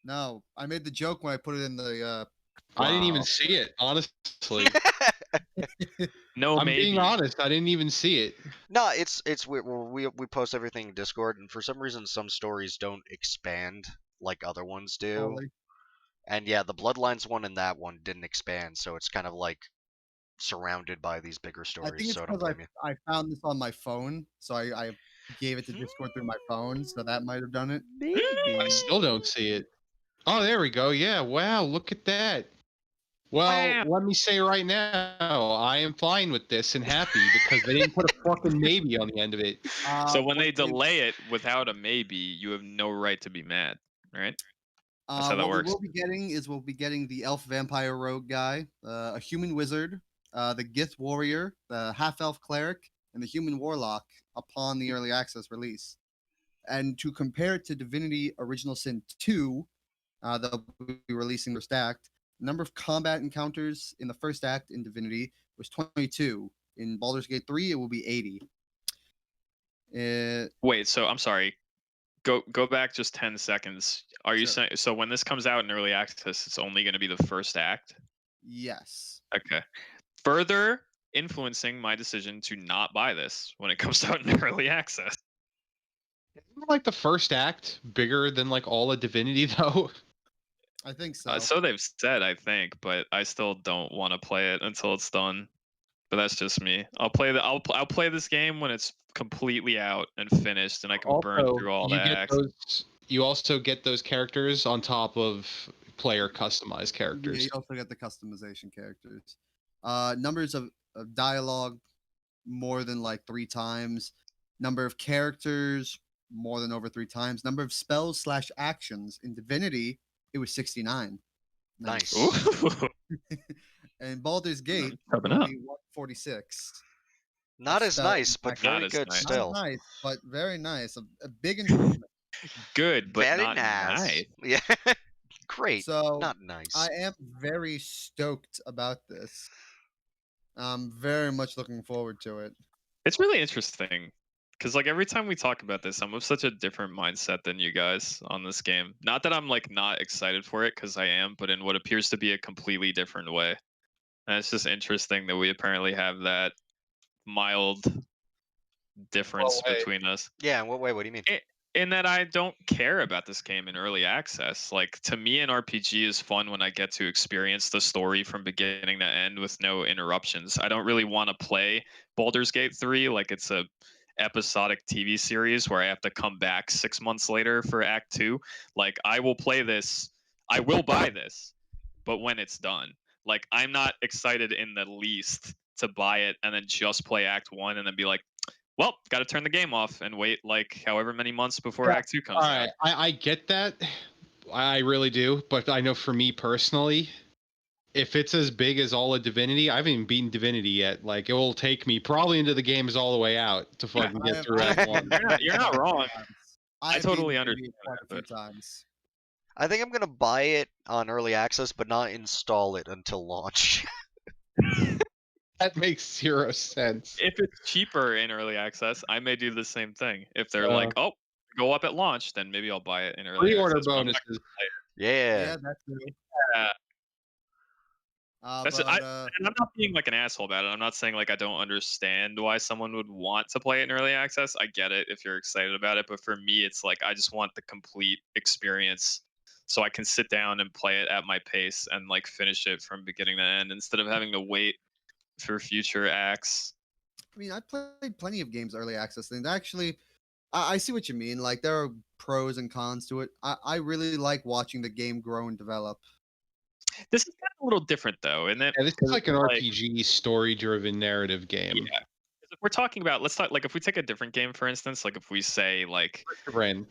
No, I made the joke when I put it in the. I didn't even Wow. see it. Honestly, No, I'm maybe. being honest. I didn't even see it. No, it's we post everything in Discord, and for some reason, some stories don't expand like other ones do. Totally. And yeah, the Bloodlines one and that one didn't expand, so it's kind of like surrounded by these bigger I stories. think it's So I don't because blame you. I found this on my phone, so I gave it to Discord through my phone, so that might have done it. I still don't see it. Oh, there we go. Yeah. Wow. Look at that. Well, Wow. let me say right now, I am fine with this and happy because they didn't put a fucking maybe on the end of it. So when what they delay it without a maybe, you have no right to be mad, right? That's how that what works. we will be getting is we'll be getting the elf vampire rogue guy, a human wizard, the Gith warrior, the half elf cleric, and the human warlock upon the early access release. And to compare it to Divinity Original Sin 2, they'll be releasing their stacked. Number of combat encounters in the first act in Divinity was 22. In Baldur's Gate 3, it will be 80. Wait, so I'm sorry. Go back just 10 seconds. Are you Sure. saying so when this comes out in early access, it's only going to be the first act? Yes. Okay. Further influencing my decision to not buy this when it comes out in early access. Isn't, like the first act bigger than like all of Divinity though? I think so. So they've said, I think, but I still don't want to play it until it's done. But that's just me. I'll play this game when it's completely out and finished, and I can burn Also, through all the acts. you also get those characters on top of player customized Yeah, characters. you also get the customization characters. Numbers of dialogue more than like 3 times. Number of characters more than over 3 times. Number of spells / actions in Divinity, it was 69. Nice. Ooh. And Baldur's Gate Coming will up. be 146. Not as So, nice, but not very as good nice. Not still. nice, but very nice. A big improvement. Good, but Very not nice. Yeah. Great. So Not nice. I am very stoked about this. I'm very much looking forward to it. It's really interesting because like every time we talk about this, I'm of such a different mindset than you guys on this game. Not that I'm like not excited for it, because I am, but in what appears to be a completely different way. And it's just interesting that we apparently have that mild difference way? between us. Yeah, in what way? What do you mean? In that I don't care about this game in early access. Like, to me, an RPG is fun when I get to experience the story from beginning to end with no interruptions. I don't really want to play Baldur's Gate 3 like it's a episodic TV series where I have to come back 6 months later for Act 2. Like, I will play this, I will buy this, but when it's done. Like, I'm not excited in the least to buy it and then just play Act 1 and then be like, well, got to turn the game off and wait like however many months before Yeah, Act 2 comes All out. right, I get that. I really do, but I know for me personally, if it's as big as all of Divinity, I haven't even beaten Divinity yet. Like, it will take me probably into the games all the way out to fucking get through Act 1. You're not wrong. I've totally beaten understand Divinity quite a that, few times. I think I'm gonna buy it on early access, but not install it until launch. That makes 0 sense. If it's cheaper in early access, I may do the same thing. If they're Yeah. like, oh, go up at launch, then maybe I'll buy it in early Pre-order access. but I'm not bonuses. Yeah. That's true. gonna- That's it. But, And I'm not being like an asshole about it. I'm not saying like I don't understand why someone would want to play it in early access. I get it if you're excited about it, but for me, it's like I just want the complete experience, so I can sit down and play it at my pace and like finish it from beginning to end instead of having to wait for future acts. I mean, I played plenty of games early access, and actually, I see what you mean. Like, there are pros and cons to it. I really like watching the game grow and develop. This is kind of a little different though, and then Yeah, this is like an RPG story-driven narrative game. yeah. If we're talking about, let's talk like if we take a different game for instance, like if we say like Ren.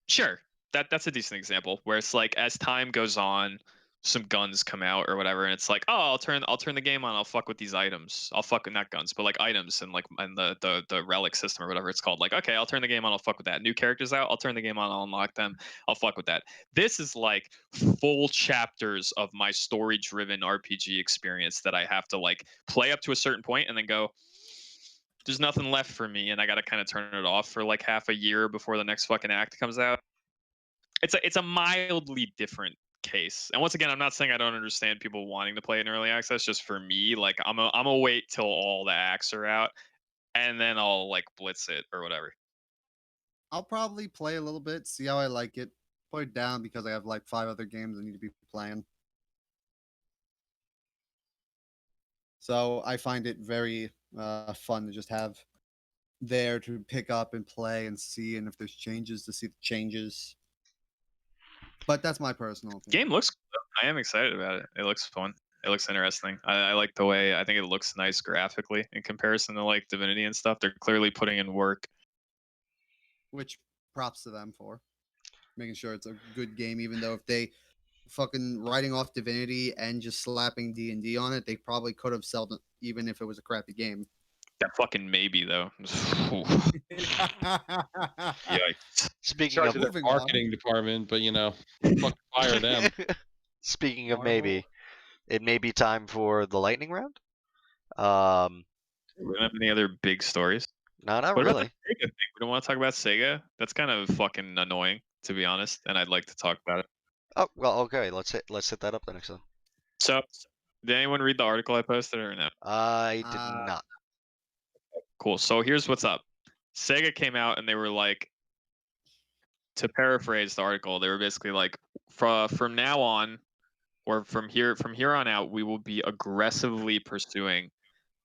sure, that's a decent example where it's like as time goes on, some guns come out or whatever, and it's like, oh, I'll turn the game on. I'll fuck with these items. I'll fuck with not guns, but like items and like and the relic system or whatever it's called. Like, okay, I'll turn the game on. I'll fuck with that. New characters out. I'll turn the game on. I'll unlock them. I'll fuck with that. This is like full chapters of my story-driven RPG experience that I have to like play up to a certain point and then go, there's nothing left for me, and I got to kind of turn it off for like half a year before the next fucking act comes out. It's a mildly different case. And once again, I'm not saying I don't understand people wanting to play it in early access. Just for me, like I'm a wait till all the acts are out, and then I'll like blitz it or whatever. I'll probably play a little bit, see how I like it, put it down because I have like 5 other games I need to be playing. So I find it very fun to just have there to pick up and play and see, and if there's changes, to see the changes. But that's my personal opinion. Game looks cool. I am excited about it. It looks fun. It looks interesting. I like the way, I think it looks nice graphically in comparison to like Divinity and stuff. They're clearly putting in work. Which props to them for making sure it's a good game, even though if they fucking writing off Divinity and just slapping D&D on it, they probably could have sold it even if it was a crappy game. That fucking maybe though. Yikes. Speaking Charge of of their moving on. marketing department, but you know, fuck fire them. Speaking of Marvel. maybe, it may be time for the lightning round. We don't have any other big stories. No, not What about really. the Sega thing? We don't want to talk about Sega. That's kind of fucking annoying, to be honest. And I'd like to talk about it. Oh well, okay. Let's hit that up then. Next time. So, did anyone read the article I posted or no? I did not. Cool. So here's what's up. Sega came out and they were like, to paraphrase the article, they were basically like, from now on, or from here on out, we will be aggressively pursuing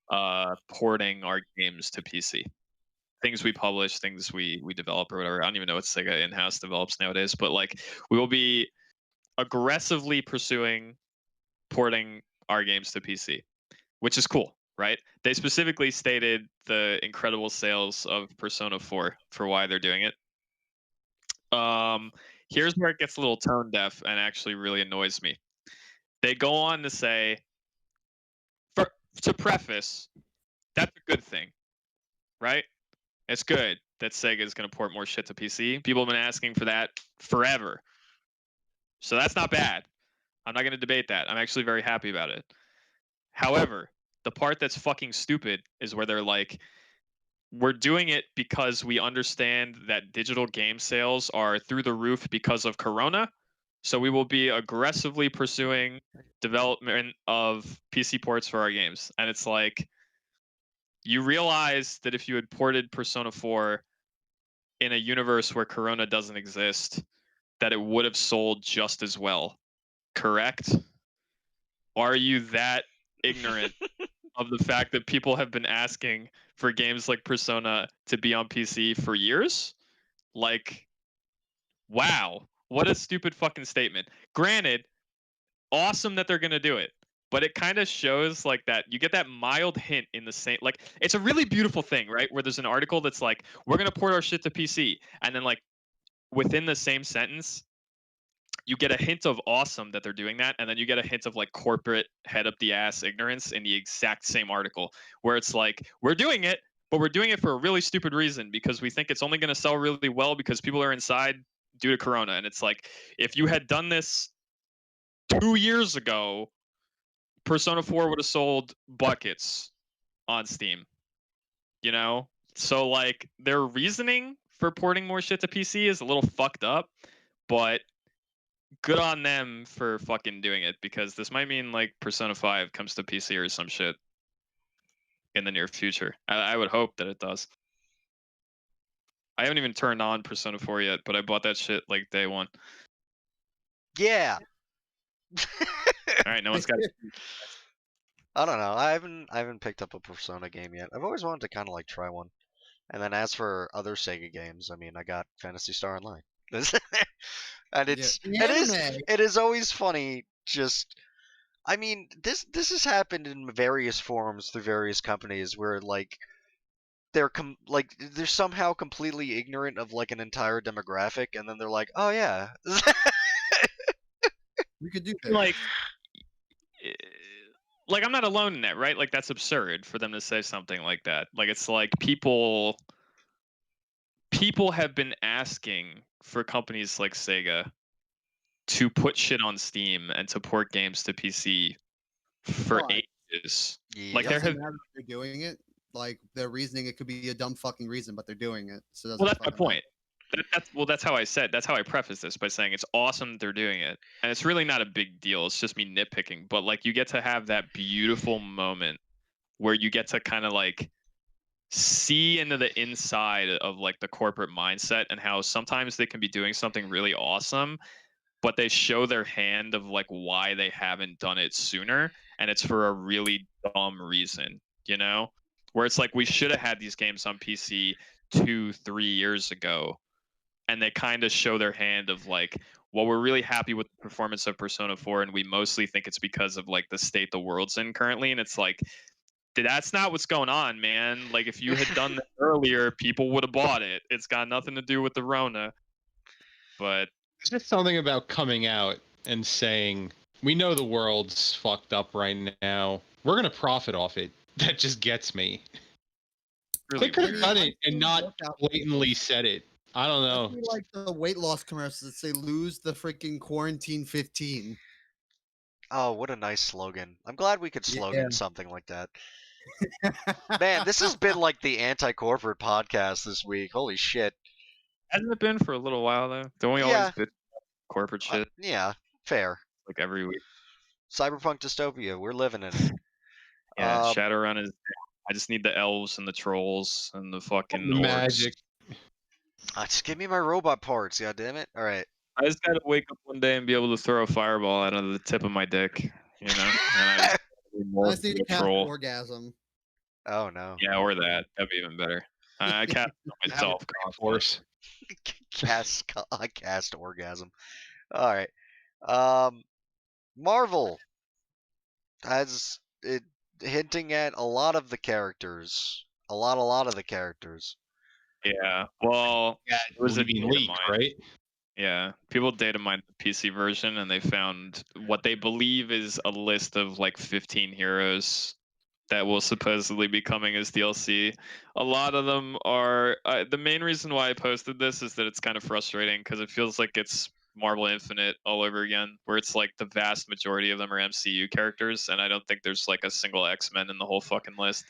porting our games to PC. Things we publish, things we develop or whatever. I don't even know what Sega in-house develops nowadays, but like we will be aggressively pursuing porting our games to PC, which is cool, right? They specifically stated the incredible sales of Persona 4 for why they're doing it. Here's where it gets a little tone deaf and actually really annoys me. They go on to say, to preface, that's a good thing, right? It's good that Sega is going to port more shit to PC. People have been asking for that forever. So that's not bad. I'm not going to debate that. I'm actually very happy about it. However, the part that's fucking stupid is where they're like, we're doing it because we understand that digital game sales are through the roof because of Corona. So we will be aggressively pursuing development of PC ports for our games. And it's like, you realize that if you had ported Persona 4 in a universe where Corona doesn't exist, that it would have sold just as well. Correct? Are you that ignorant of the fact that people have been asking for games like Persona to be on PC for years? Like, wow, what a stupid fucking statement. Granted, awesome that they're going to do it, but it kind of shows like that you get that mild hint in the same, like, it's a really beautiful thing, right? Where there's an article that's like, we're going to port our shit to PC. And then like within the same sentence, you get a hint of awesome that they're doing that, and then you get a hint of like corporate head up the ass ignorance in the exact same article, where it's like, we're doing it, but we're doing it for a really stupid reason because we think it's only going to sell really well because people are inside due to Corona. And it's like, if you had done this 2 years ago, Persona 4 would have sold buckets on Steam, you know? So like their reasoning for porting more shit to PC is a little fucked up, but good on them for fucking doing it, because this might mean like Persona 5 comes to PC or some shit in the near future. I would hope that it does. I haven't even turned on Persona 4 yet, but I bought that shit like day one. Yeah. All right, no one's got. I don't know. I haven't picked up a Persona game yet. I've always wanted to kind of like try one. And then as for other Sega games, I mean, I got Phantasy Star Online. And it is always funny. Just, I mean, this has happened in various forms through various companies where like they're somehow completely ignorant of like an entire demographic, and then they're like, oh yeah. We could do that. eh, like I'm not alone in that, right? Like that's absurd for them to say something like that. Like it's like people have been asking for companies like Sega to put shit on Steam and to port games to PC for Why? ages. Yeah. Like there Doesn't have matter if they're doing it. Like their reasoning, it could be a dumb fucking reason, but they're doing it. So well, that's my fucking matter. point. That's how I said. That's how I preface this by saying it's awesome that they're doing it, and it's really not a big deal. It's just me nitpicking. But like, you get to have that beautiful moment where you get to kind of like see into the inside of like the corporate mindset and how sometimes they can be doing something really awesome, but they show their hand of like why they haven't done it sooner, and it's for a really dumb reason, you know? Where it's like we should have had these games on PC 2-3 years ago, and they kind of show their hand of like, well, we're really happy with the performance of Persona 4, and we mostly think it's because of like the state the world's in currently, and it's like, that's not what's going on, man. Like if you had done that earlier, people would have bought it. It's got nothing to do with the Rona. But There's just something about coming out and saying, we know the world's fucked up right now. We're going to profit off it. That just gets me. really They could have weird. done it and not blatantly said it. I don't know. That'd be like the weight loss commercials that say lose the freaking quarantine 15. Oh, what a nice slogan. I'm glad we could slogan Yeah. something like that. Man, this has been like the anti-corporate podcast this week. Holy shit. Hasn't it been for a little while though? Don't we Yeah. always bitch about corporate shit Yeah, fair. like every week? Cyberpunk dystopia, we're living in it. Yeah, Um, Shadowrun is. I just need the elves and the trolls and the fucking orcs. Magic. Just give me my robot parts, god damn it. Alright. I just gotta wake up one day and be able to throw a fireball out of the tip of my dick, you know? And I I just need to cast orgasm. Oh no. Yeah, or that. That'd be even better. I cast it myself. Force. I cast orgasm. Alright. Marvel has it hinting at a lot of the characters. A lot of the characters. Yeah. Well, Yeah, it was a leak, data mine. right? Yeah, people data mined the PC version and they found what they believe is a list of like 15 heroes that will supposedly be coming as DLC. A lot of them are. The main reason why I posted this is that it's kind of frustrating because it feels like it's Marvel Infinite all over again, where it's like the vast majority of them are MCU characters, and I don't think there's like a single X-Men in the whole fucking list.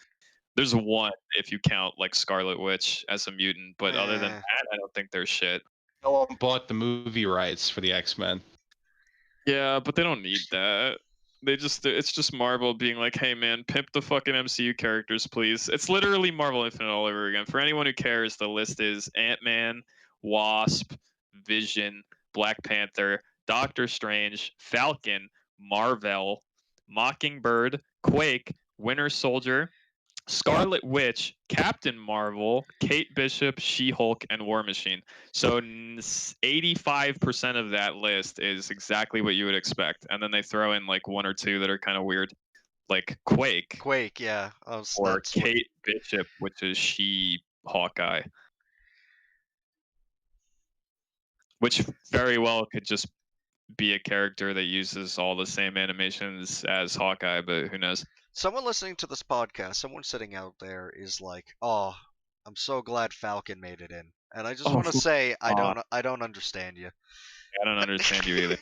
There's one if you count like Scarlet Witch as a mutant, but other than Eh. that, I don't think there's shit. No one bought the movie rights for the X-Men. Yeah, but they don't need that. It's just Marvel being like, hey man, pimp the fucking MCU characters, please. It's literally Marvel Infinite all over again. For anyone who cares, the list is Ant-Man, Wasp, Vision, Black Panther, Doctor Strange, Falcon, Marvel, Mockingbird, Quake, Winter Soldier, Scarlet Witch, Captain Marvel, Kate Bishop, She-Hulk, and War Machine. So 85% of that list is exactly what you would expect. And then they throw in like one or two that are kind of weird, like Quake Quake, yeah. or That's what- Kate Bishop, which is She-Hawkeye. Which very well could just be a character that uses all the same animations as Hawkeye, but who knows? Someone listening to this podcast, someone sitting out there is like, "Oh, I'm so glad Falcon made it in." And I just Oh, want to say, I aw. don't understand you. I don't understand you either.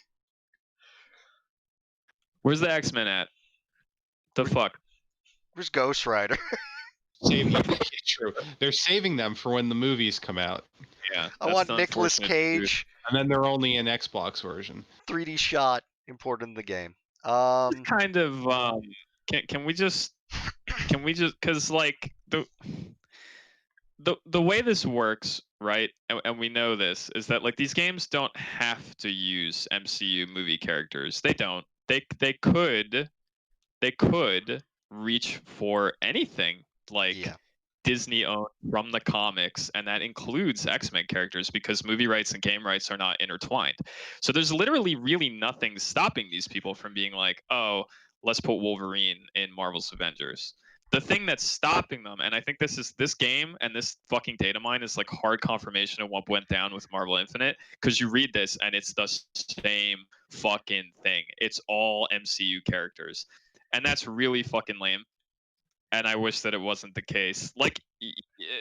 Where's the X-Men at? The fuck? Where's Ghost Rider? True. They're saving them for when the movies come out, Yeah. I that's want the Nicolas unfortunate truth. Cage, and then they're only in Xbox version. 3D shot, imported in the game. Kind of can we just because like the way this works, right, and we know this, is that like these games don't have to use MCU movie characters. They don't. They could reach for anything like Yeah. Disney owned from the comics, and that includes X-Men characters because movie rights and game rights are not intertwined. So there's literally really nothing stopping these people from being like, oh, let's put Wolverine in Marvel's Avengers. the thing that's stopping them, and I think this game and this fucking data mine is like hard confirmation of what went down with Marvel Infinite, because you read this and it's the same fucking thing. It's all MCU characters, and that's really fucking lame. And I wish that it wasn't the case. Like,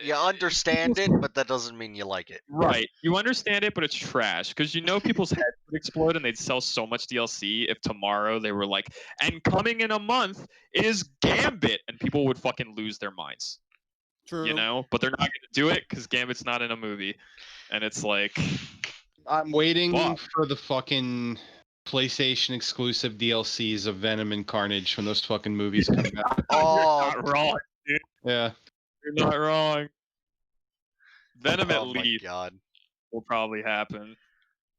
You understand it, but that doesn't mean you like it. right? You understand it, but it's trash because you know people's heads would explode and they'd sell so much DLC if tomorrow they were like, and coming in a month is Gambit, and people would fucking lose their minds. True. You know, but they're not going to do it because Gambit's not in a movie, and it's like, I'm waiting Fuck. for the fucking PlayStation exclusive DLCs of Venom and Carnage when those fucking movies come out. Oh, you're not wrong. Yeah. You're not wrong. Venom oh at my least god. will probably happen.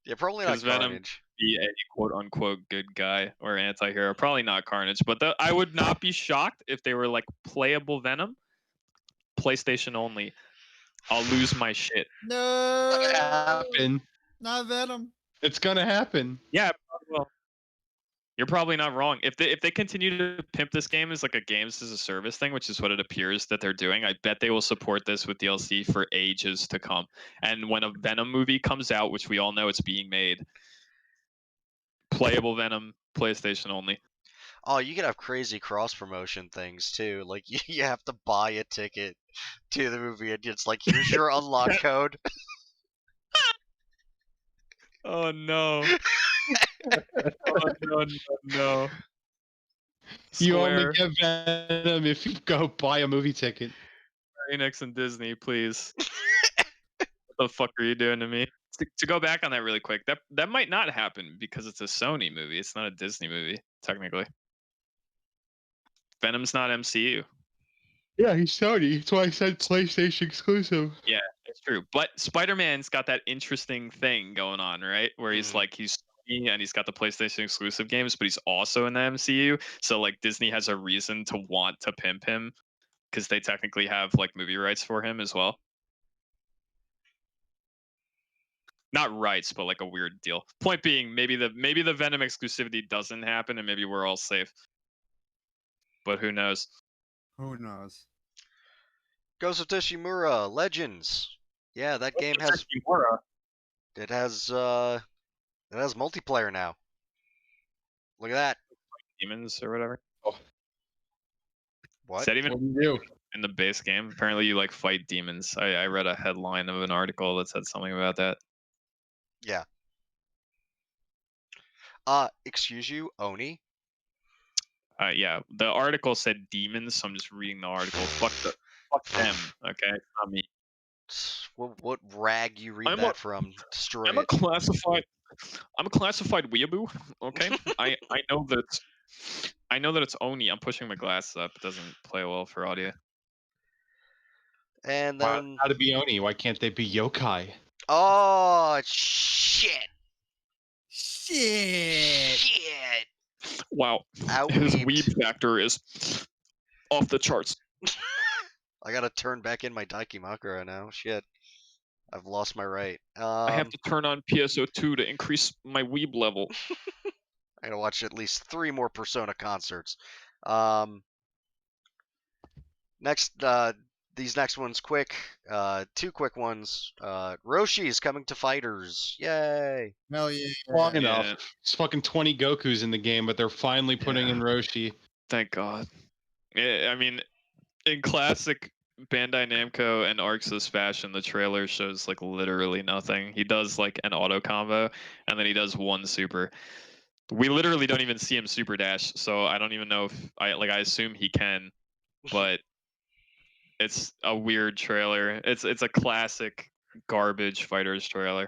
Yeah, probably not 'Cause Venom- Carnage. Be a quote unquote good guy or anti-hero. Probably not Carnage, but I would not be shocked if they were like playable Venom, PlayStation only. I'll lose my shit. No. Happen. Not Venom. It's gonna happen. Yeah, well, you're probably not wrong. If they continue to pimp this game as like a games as a service thing, which is what it appears that they're doing, I bet they will support this with DLC for ages to come. And when a Venom movie comes out, which we all know it's being made, playable Venom, PlayStation only. Oh, you can have crazy cross promotion things too. Like you have to buy a ticket to the movie, and it's like, here's your unlock code. Oh no. Oh no. You only Square, get Venom if you go buy a movie ticket. Enix and Disney, please. What the fuck are you doing to me? To go back on that really quick, that might not happen because it's a Sony movie. It's not a Disney movie, technically. Venom's not MCU. Yeah, he's Sony. That's why I said PlayStation exclusive. Yeah, it's true. But Spider-Man's got that interesting thing going on, right? Where he's Mhm. like, he's Sony and he's got the PlayStation exclusive games, but he's also in the MCU. So like Disney has a reason to want to pimp him because they technically have like movie rights for him as well. Not rights, but like a weird deal. Point being, maybe the Venom exclusivity doesn't happen, and maybe we're all safe. But who knows? Who knows? Ghost of Tsushima Legends. Yeah, that game has it has multiplayer now. Look at that. Demons or whatever. What? Is that even What do you do? in the base game? Apparently, you like fight demons. I read a headline of an article that said something about that. Yeah. Excuse you, Oni? Yeah, the article said demons, so I'm just reading the article. Fuck them. Okay, it's not me. What rag you read I'm that a- from? Destroy I'm a it. classified weeaboo. Okay, I know that it's Oni. I'm pushing my glasses up. It doesn't play well for audio. And Why then how to be Oni? Why can't they be yokai? oh shit. Shit. Shit. Wow, Out his weebed. weeb factor is off the charts. I gotta turn back in my Daikimakura now. Shit. I've lost my right. I have to turn on PSO2 to increase my weeb level. I gotta watch at least 3 more Persona concerts. Next, these next ones quick. 2 quick ones. Roshi is coming to fighters. Yay! Hell yeah. Long Yeah. enough. It's fucking 20 Gokus in the game, but they're finally putting in Roshi. Thank God. Yeah, I mean, in classic Bandai Namco and Arxis fashion, the trailer shows like literally nothing. He does like an auto combo, and then he does one super. We literally don't even see him super dash, so I don't even know if I assume he can, but it's a weird trailer. It's a classic garbage fighters trailer.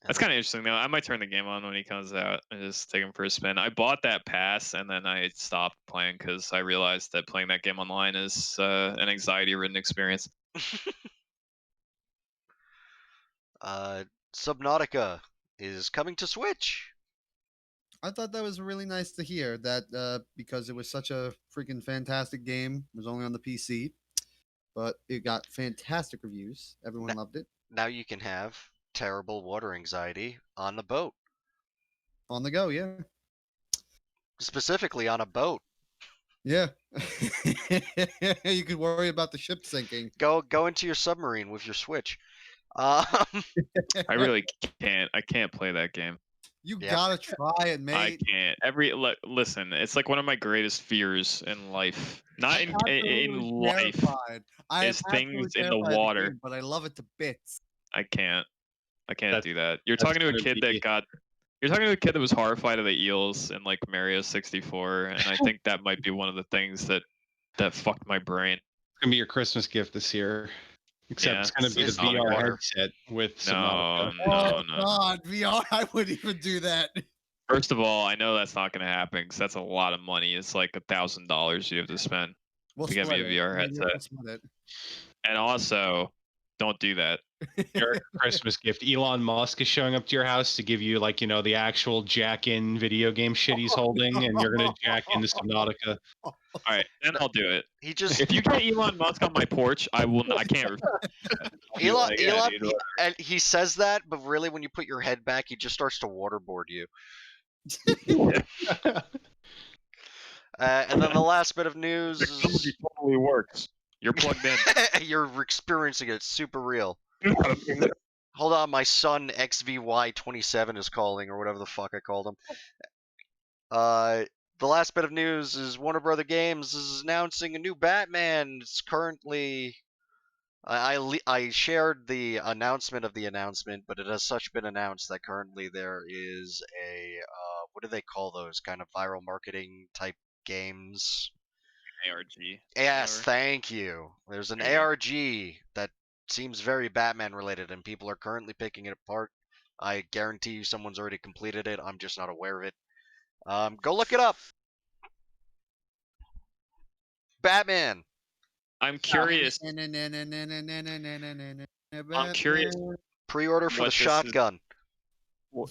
That's kind of interesting though. I might turn the game on when he comes out and just take him for a spin. I bought that pass and then I stopped playing because I realized that playing that game online is an anxiety-ridden experience. Subnautica is coming to Switch. I thought that was really nice to hear that because it was such a freaking fantastic game. It was only on the PC, but it got fantastic reviews. Everyone loved it. Now you can have terrible water anxiety on the boat. On the go, yeah. Specifically on a boat. Yeah. You could worry about the ship sinking. Go into your submarine with your Switch. I really can't. I can't play that game. You Yeah. gotta try it, I mate. can't. Listen, it's like one of my greatest fears in life. Not in Absolutely life. terrified. I am is things absolutely in the terrified of the water. game, but I love it to bits. I can't. I can't That's- do that. You're that's talking to a gonna kid be- that got. You're talking to a kid that was horrified of the eels in like Mario 64, and I think that might be one of the things that fucked my brain. It's gonna be your Christmas gift this year. Except Yeah, it's gonna be the it's VR water. headset with No, Subnautica. Oh no. God, VR! I wouldn't even do that. First of all, I know that's not going to happen because that's a lot of money. It's like $1,000 you have to spend. We'll To get me split a it. VR Maybe headset. we'll split it. And also, don't do that. Your Christmas gift. Elon Musk is showing up to your house to give you, like, the actual jack-in video game shit he's holding, and you're gonna jack into Subnautica. All right, then I'll do it. He just If you get Elon Musk on my porch, I will. I can't. I'll be Elon, like, yeah, dude, and he says that, but really, when you put your head back, he just starts to waterboard you. And then the last bit of news technology is totally works. You're plugged in. you're experiencing it. It's super real. Hold on, my son XVY27 is calling, or whatever the fuck I called him. The last bit of news is Warner Brother Games is announcing a new Batman. It's currently. I shared the announcement of the announcement, but it has such been announced that currently there is a what do they call those kind of viral marketing type games? ARG. Yes, whatever. thank you. There's an ARG that seems very Batman related, and people are currently picking it apart. I guarantee you someone's already completed it. I'm just not aware of it. Go look it up. Batman. I'm curious. I'm curious. Pre-order for What the this is- shotgun What?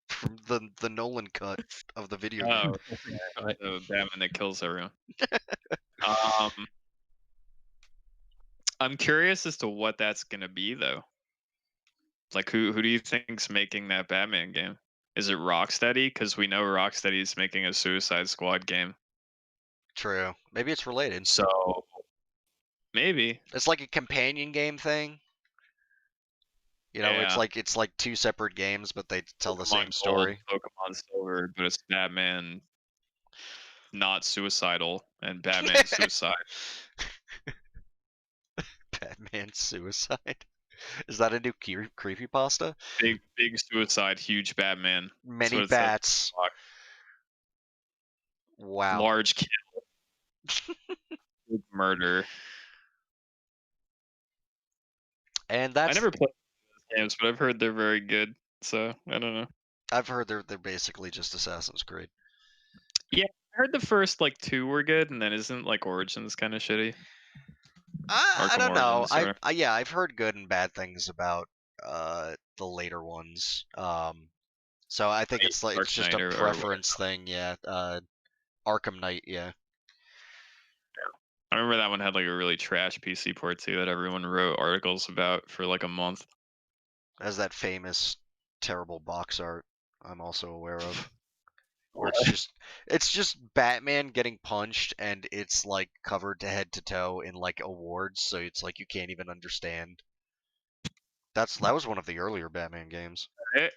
from the Nolan cut of the video Oh, game. okay. The Batman that kills everyone. I'm curious as to what that's gonna be though. Like, who do you think's making that Batman game? Is it Rocksteady? Because we know Rocksteady's making a Suicide Squad game. True. Maybe it's related. So maybe. It's like a companion game thing. You know, Yeah. it's like two separate games, but they tell the Pokemon same Gold, story. Pokemon Silver, but it's Batman not suicidal and Batman suicide. Batman Suicide. Is that a new creepypasta? Big suicide, huge Batman. Many what it says. bats. Wow. Large kill. Big murder. And that's I never played those games, but I've heard they're very good. So I don't know. I've heard they're basically just Assassin's Creed. I heard the first like 2 were good, and then isn't like Origins kind of shitty? I Arkham don't know. Origins, Yeah, I've heard good and bad things about the later ones. So I think it's like Dark it's just Knight a or preference thing. Yeah. Arkham Knight. Yeah. I remember that one had like a really trash PC port too that everyone wrote articles about for like a month. As that famous terrible box art I'm also aware of. Where it's just Batman getting punched and it's like covered to head to toe in like awards, so it's like you can't even understand. That was one of the earlier Batman games. Right?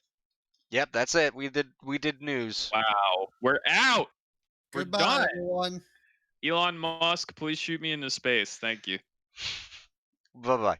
Yep, that's it. We did news. Wow, we're out. We're Goodbye, done. everyone. Elon Musk, please shoot me into space. Thank you. Bye bye.